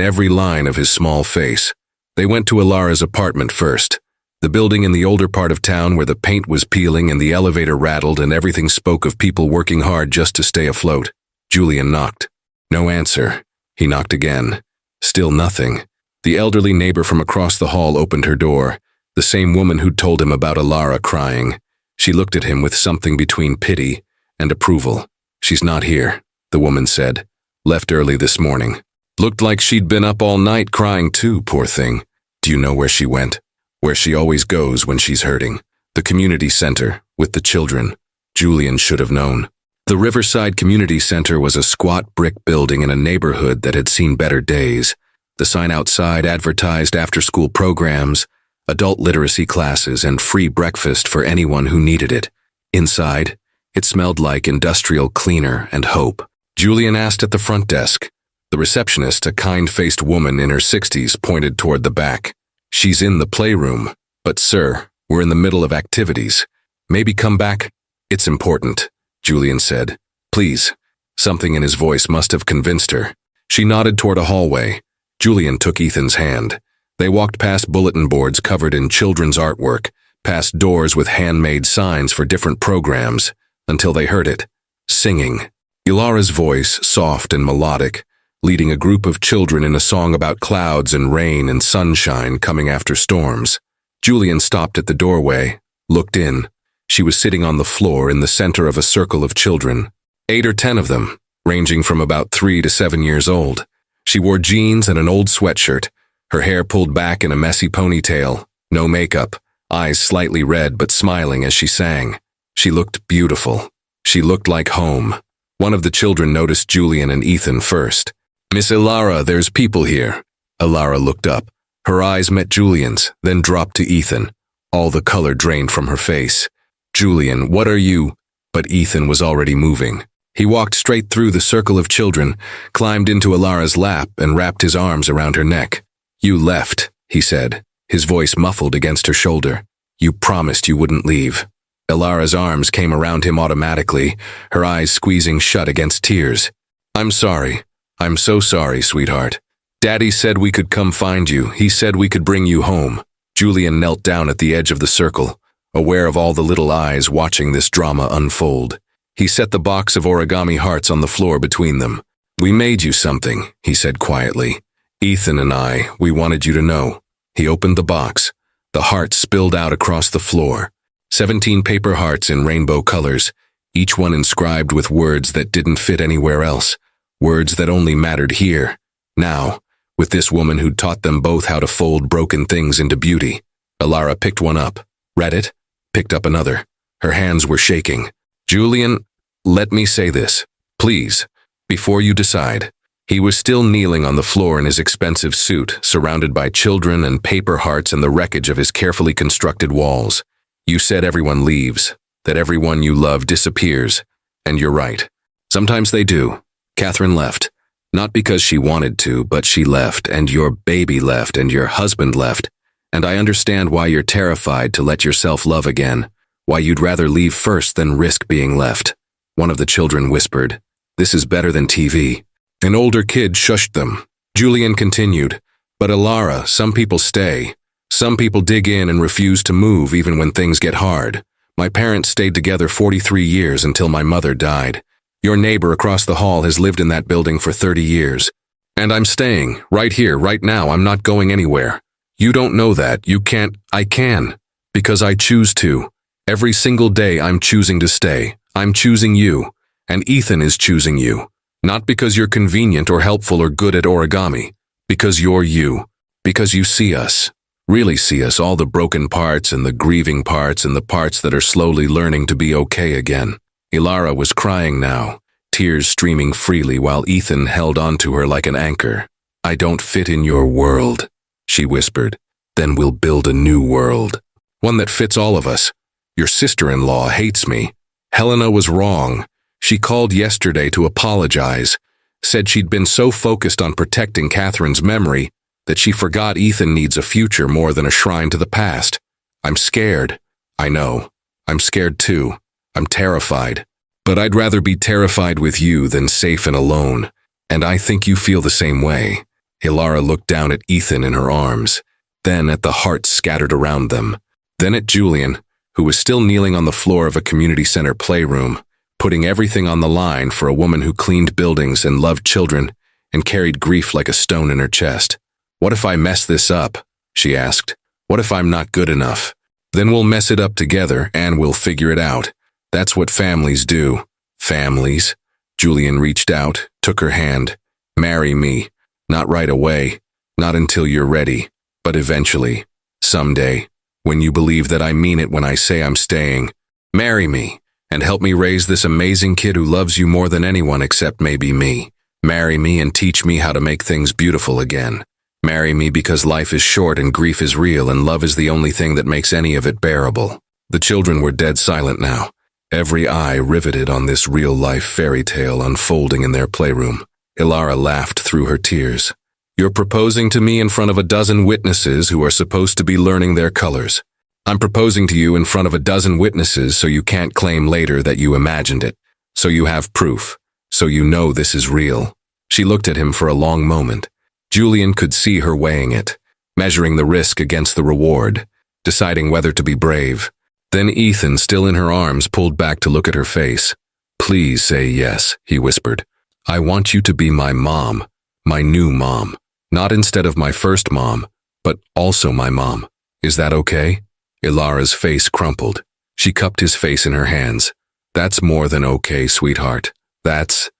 every line of his small face. They went to Elara's apartment first, the building in the older part of town where the paint was peeling and the elevator rattled and everything spoke of people working hard just to stay afloat. Julian knocked. No answer. He knocked again. Still nothing. The elderly neighbor from across the hall opened her door, the same woman who'd told him about Elara crying. She looked at him with something between pity and approval. "She's not here," the woman said. "Left early this morning. Looked like she'd been up all night crying too, poor thing. Do you know where she went? Where she always goes when she's hurting. The community center, with the children." Julian should have known. The Riverside Community Center was a squat brick building in a neighborhood that had seen better days. The sign outside advertised after-school programs, adult literacy classes, and free breakfast for anyone who needed it. Inside, it smelled like industrial cleaner and hope. Julian asked at the front desk. The receptionist, a kind-faced woman in her 60s, pointed toward the back. "She's in the playroom. But sir, we're in the middle of activities. Maybe come back? It's important," Julian said. "Please." Something in his voice must have convinced her. She nodded toward a hallway. Julian took Ethan's hand. They walked past bulletin boards covered in children's artwork, past doors with handmade signs for different programs, until they heard it. Singing. Elara's voice, soft and melodic, leading a group of children in a song about clouds and rain and sunshine coming after storms. Julian stopped at the doorway, looked in. She was sitting on the floor in the center of a circle of children. 8 or 10 of them, ranging from about 3 to 7 years old. She wore jeans and an old sweatshirt, her hair pulled back in a messy ponytail, no makeup, eyes slightly red but smiling as she sang. She looked beautiful. She looked like home. One of the children noticed Julian and Ethan first. "Miss Elara, there's people here." Elara looked up. Her eyes met Julian's, then dropped to Ethan. All the color drained from her face. "Julian, what are you?" But Ethan was already moving. He walked straight through the circle of children, climbed into Elara's lap, and wrapped his arms around her neck. "You left," he said, his voice muffled against her shoulder. "You promised you wouldn't leave." Elara's arms came around him automatically, her eyes squeezing shut against tears. "I'm sorry. I'm so sorry, sweetheart. Daddy said we could come find you. He said we could bring you home." Julian knelt down at the edge of the circle, aware of all the little eyes watching this drama unfold. He set the box of origami hearts on the floor between them. "We made you something," he said quietly. "Ethan and I, we wanted you to know." He opened the box. The hearts spilled out across the floor. 17 paper hearts in rainbow colors, each one inscribed with words that didn't fit anywhere else, words that only mattered here, now, with this woman who'd taught them both how to fold broken things into beauty. Elara picked one up, read it, picked up another. Her hands were shaking. Julian, let me say this, please, before you decide. He was still kneeling on the floor in his expensive suit, surrounded by children and paper hearts and the wreckage of his carefully constructed walls. You said everyone leaves, that everyone you love disappears, and you're right. Sometimes they do. Catherine left. Not because she wanted to, but she left, and your baby left, and your husband left. And I understand why you're terrified to let yourself love again, why you'd rather leave first than risk being left. One of the children whispered, "This is better than TV." An older kid shushed them. Julian continued, "But Elara, some people stay. Some people dig in and refuse to move even when things get hard. My parents stayed together 43 years until my mother died. Your neighbor across the hall has lived in that building for 30 years. And I'm staying, right here, right now. I'm not going anywhere. You don't know that. You can't. I can. Because I choose to. Every single day I'm choosing to stay. I'm choosing you. And Ethan is choosing you. Not because you're convenient or helpful or good at origami. Because you're you. Because you see us. Really see us, all the broken parts and the grieving parts and the parts that are slowly learning to be okay again." Elara was crying now, tears streaming freely while Ethan held onto her like an anchor. "I don't fit in your world," she whispered. "Then we'll build a new world. One that fits all of us. Your sister-in-law hates me. Helena was wrong. She called yesterday to apologize, said she'd been so focused on protecting Catherine's memory that she forgot Ethan needs a future more than a shrine to the past. I'm scared. I know. I'm scared too. I'm terrified. But I'd rather be terrified with you than safe and alone. And I think you feel the same way." Elara looked down at Ethan in her arms, then at the hearts scattered around them, then at Julian, who was still kneeling on the floor of a community center playroom, putting everything on the line for a woman who cleaned buildings and loved children and carried grief like a stone in her chest. "What if I mess this up?" she asked. "What if I'm not good enough? Then we'll mess it up together and we'll figure it out. That's what families do." "Families?" Julian reached out, took her hand. "Marry me. Not right away. Not until you're ready. But eventually. Someday. When you believe that I mean it when I say I'm staying. Marry me. And help me raise this amazing kid who loves you more than anyone except maybe me. Marry me and teach me how to make things beautiful again. Marry me because life is short and grief is real and love is the only thing that makes any of it bearable." The children were dead silent now, every eye riveted on this real-life fairy tale unfolding in their playroom. Elara laughed through her tears. "You're proposing to me in front of a dozen witnesses who are supposed to be learning their colors. I'm proposing to you in front of a dozen witnesses so you can't claim later that you imagined it. So you have proof. So you know this is real." She looked at him for a long moment. Julian could see her weighing it, measuring the risk against the reward, deciding whether to be brave. Then Ethan, still in her arms, pulled back to look at her face. "Please say yes," he whispered. "I want you to be my mom, my new mom. Not instead of my first mom, but also my mom. Is that okay?" Elara's face crumpled. She cupped his face in her hands. "That's more than okay, sweetheart. That's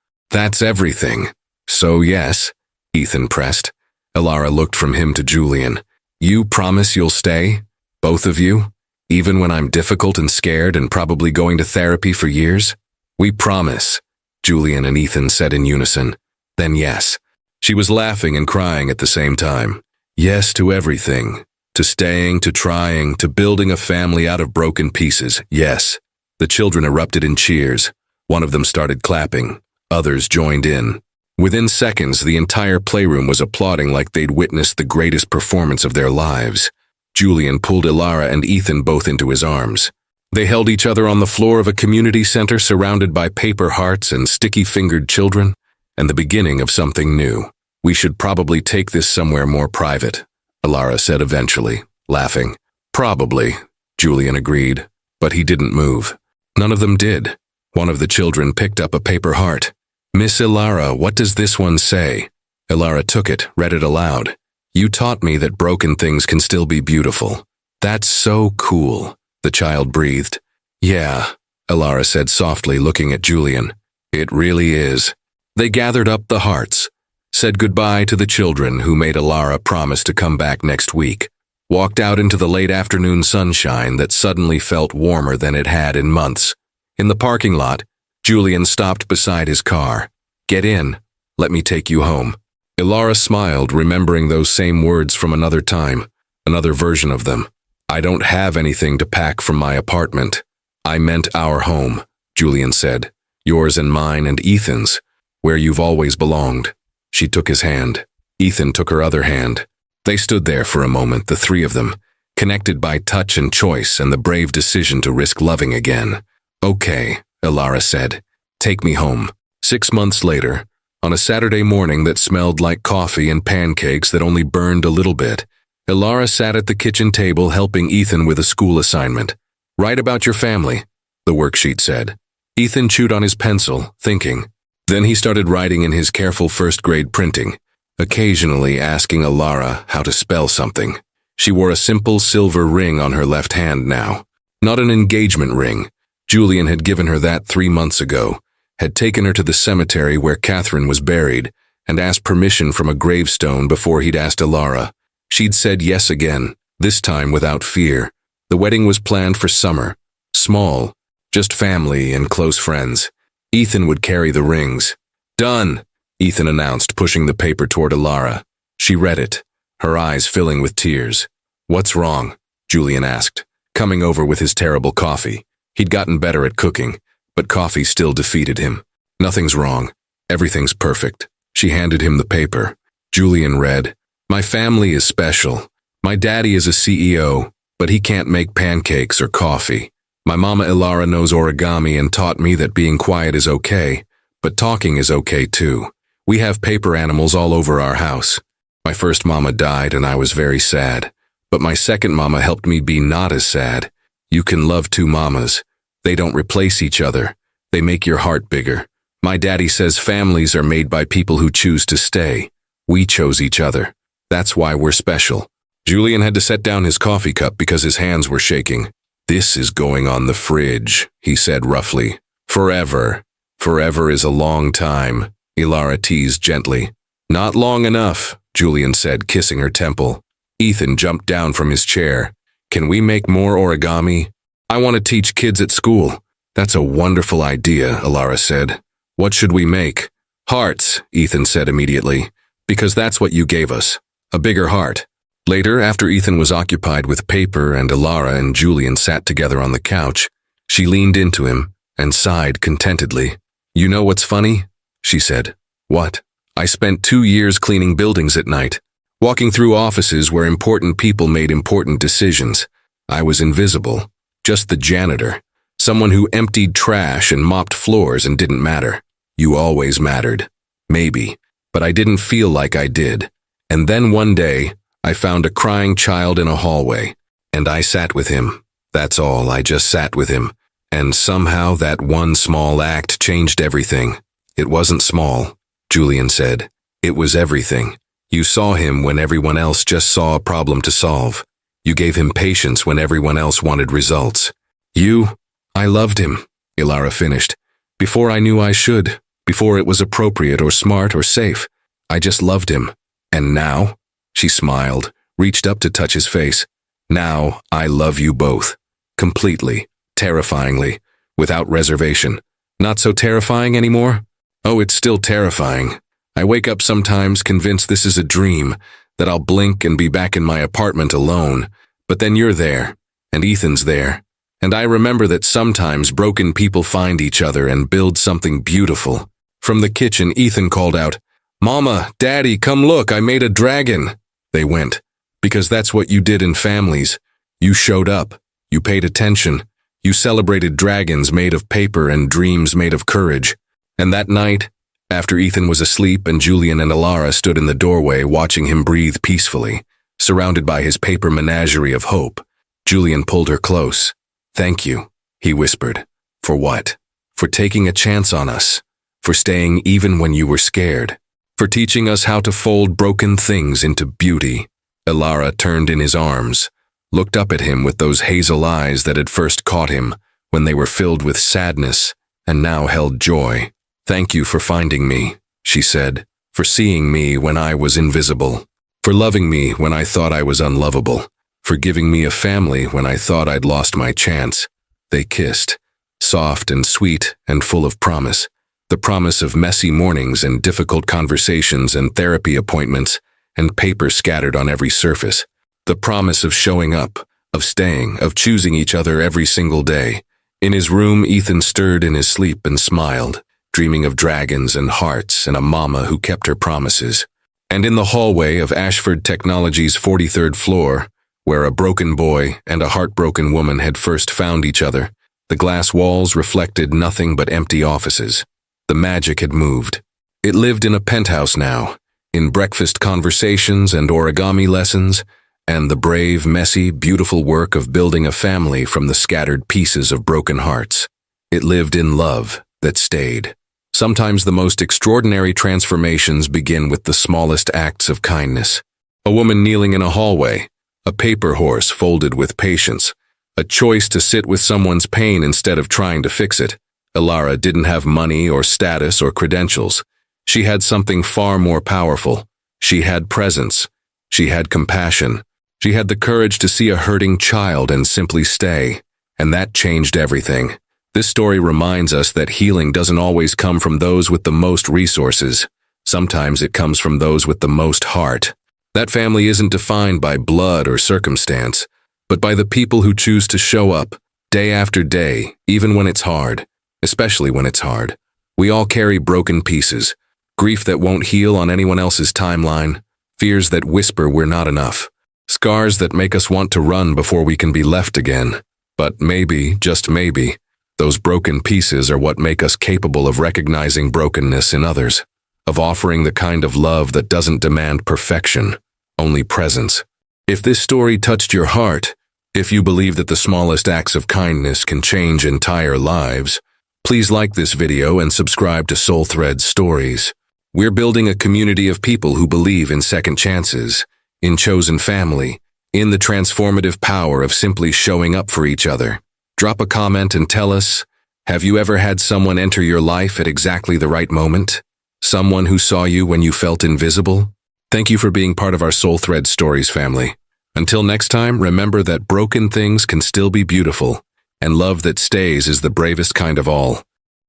everything." "So yes," Ethan pressed. Elara looked from him to Julian. "You promise you'll stay? Both of you? Even when I'm difficult and scared and probably going to therapy for years?" "We promise," Julian and Ethan said in unison. "Then yes." She was laughing and crying at the same time. "Yes to everything. To staying, to trying, to building a family out of broken pieces. Yes." The children erupted in cheers. One of them started clapping. Others joined in. Within seconds, the entire playroom was applauding like they'd witnessed the greatest performance of their lives. Julian pulled Elara and Ethan both into his arms. They held each other on the floor of a community center surrounded by paper hearts and sticky-fingered children, and the beginning of something new. "We should probably take this somewhere more private," Elara said eventually, laughing. "Probably," Julian agreed, but he didn't move. None of them did. One of the children picked up a paper heart. "Miss Elara, what does this one say?" Elara took it, read it aloud. "You taught me that broken things can still be beautiful. That's so cool, the child breathed. Yeah, Elara said softly, looking at Julian. It really is. They gathered up the hearts, said goodbye to the children who made Elara promise to come back next week, walked out into the late afternoon sunshine that suddenly felt warmer than it had in months. In the parking lot, Julian stopped beside his car. Get in. Let me take you home. Elara smiled, remembering those same words from another time, another version of them. I don't have anything to pack from my apartment. I meant our home, Julian said. Yours and mine and Ethan's, where you've always belonged. She took his hand. Ethan took her other hand. They stood there for a moment, the three of them, connected by touch and choice and the brave decision to risk loving again. Okay, Elara said. Take me home. 6 months later, on a Saturday morning that smelled like coffee and pancakes that only burned a little bit, Elara sat at the kitchen table helping Ethan with a school assignment. Write about your family, the worksheet said. Ethan chewed on his pencil, thinking. Then he started writing in his careful first-grade printing, occasionally asking Elara how to spell something. She wore a simple silver ring on her left hand now. Not an engagement ring. Julian had given her that 3 months ago, had taken her to the cemetery where Catherine was buried, and asked permission from a gravestone before he'd asked Elara. She'd said yes again, this time without fear. The wedding was planned for summer. Small, just family and close friends. Ethan would carry the rings. Done, Ethan announced, pushing the paper toward Elara. She read it, her eyes filling with tears. What's wrong? Julian asked, coming over with his terrible coffee. He'd gotten better at cooking, but coffee still defeated him. Nothing's wrong. Everything's perfect. She handed him the paper. Julian read, My family is special. My daddy is a CEO, but he can't make pancakes or coffee. My mama Elara knows origami and taught me that being quiet is okay, but talking is okay too. We have paper animals all over our house. My first mama died and I was very sad, but my second mama helped me be not as sad. You can love two mamas. They don't replace each other. They make your heart bigger. My daddy says families are made by people who choose to stay. We chose each other. That's why we're special. Julian had to set down his coffee cup because his hands were shaking. This is going on the fridge, he said roughly. Forever. Forever is a long time, Elara teased gently. Not long enough, Julian said, kissing her temple. Ethan jumped down from his chair. Can we make more origami? I want to teach kids at school. That's a wonderful idea, Elara said. What should we make? Hearts, Ethan said immediately, because that's what you gave us. A bigger heart. Later, after Ethan was occupied with paper and Elara and Julian sat together on the couch, she leaned into him and sighed contentedly. You know what's funny? She said. What? I spent 2 years cleaning buildings at night, walking through offices where important people made important decisions. I was invisible. Just the janitor. Someone who emptied trash and mopped floors and didn't matter. You always mattered. Maybe. But I didn't feel like I did. And then one day, I found a crying child in a hallway. And I sat with him. That's all, I just sat with him. And somehow that one small act changed everything. It wasn't small, Julian said. It was everything. You saw him when everyone else just saw a problem to solve. You gave him patience when everyone else wanted results. I loved him, Elara finished. Before I knew I should, before it was appropriate or smart or safe. I just loved him. And now? She smiled, reached up to touch his face. Now, I love you both. Completely, terrifyingly, without reservation. Not so terrifying anymore? Oh, it's still terrifying. I wake up sometimes convinced this is a dream, that I'll blink and be back in my apartment alone. But then you're there, and Ethan's there. And I remember that sometimes broken people find each other and build something beautiful. From the kitchen, Ethan called out, Mama, Daddy, come look, I made a dragon. They went. Because that's what you did in families. You showed up. You paid attention. You celebrated dragons made of paper and dreams made of courage. And that night, after Ethan was asleep and Julian and Elara stood in the doorway watching him breathe peacefully, surrounded by his paper menagerie of hope, Julian pulled her close. Thank you, he whispered. For what? For taking a chance on us. For staying even when you were scared. For teaching us how to fold broken things into beauty. Elara turned in his arms, looked up at him with those hazel eyes that had first caught him when they were filled with sadness and now held joy. "Thank you for finding me," she said, "for seeing me when I was invisible, for loving me when I thought I was unlovable, for giving me a family when I thought I'd lost my chance." They kissed, soft and sweet and full of promise. The promise of messy mornings and difficult conversations and therapy appointments and paper scattered on every surface. The promise of showing up, of staying, of choosing each other every single day. In his room, Ethan stirred in his sleep and smiled, dreaming of dragons and hearts and a mama who kept her promises. And in the hallway of Ashford Technology's 43rd floor, where a broken boy and a heartbroken woman had first found each other, the glass walls reflected nothing but empty offices. The magic had moved. It lived in a penthouse now, in breakfast conversations and origami lessons, and the brave, messy, beautiful work of building a family from the scattered pieces of broken hearts. It lived in love that stayed. Sometimes the most extraordinary transformations begin with the smallest acts of kindness. A woman kneeling in a hallway, a paper horse folded with patience, a choice to sit with someone's pain instead of trying to fix it. Elara didn't have money or status or credentials. She had something far more powerful. She had presence. She had compassion. She had the courage to see a hurting child and simply stay. And that changed everything. This story reminds us that healing doesn't always come from those with the most resources. Sometimes it comes from those with the most heart. That family isn't defined by blood or circumstance, but by the people who choose to show up, day after day, even when it's hard. Especially when it's hard. We all carry broken pieces, grief that won't heal on anyone else's timeline, fears that whisper we're not enough, scars that make us want to run before we can be left again. But maybe, just maybe, those broken pieces are what make us capable of recognizing brokenness in others, of offering the kind of love that doesn't demand perfection, only presence. If this story touched your heart, if you believe that the smallest acts of kindness can change entire lives, please like this video and subscribe to Soul Threads Stories. We're building a community of people who believe in second chances, in chosen family, in the transformative power of simply showing up for each other. Drop a comment and tell us, have you ever had someone enter your life at exactly the right moment? Someone who saw you when you felt invisible? Thank you for being part of our Soul Threads Stories family. Until next time, remember that broken things can still be beautiful, and love that stays is the bravest kind of all.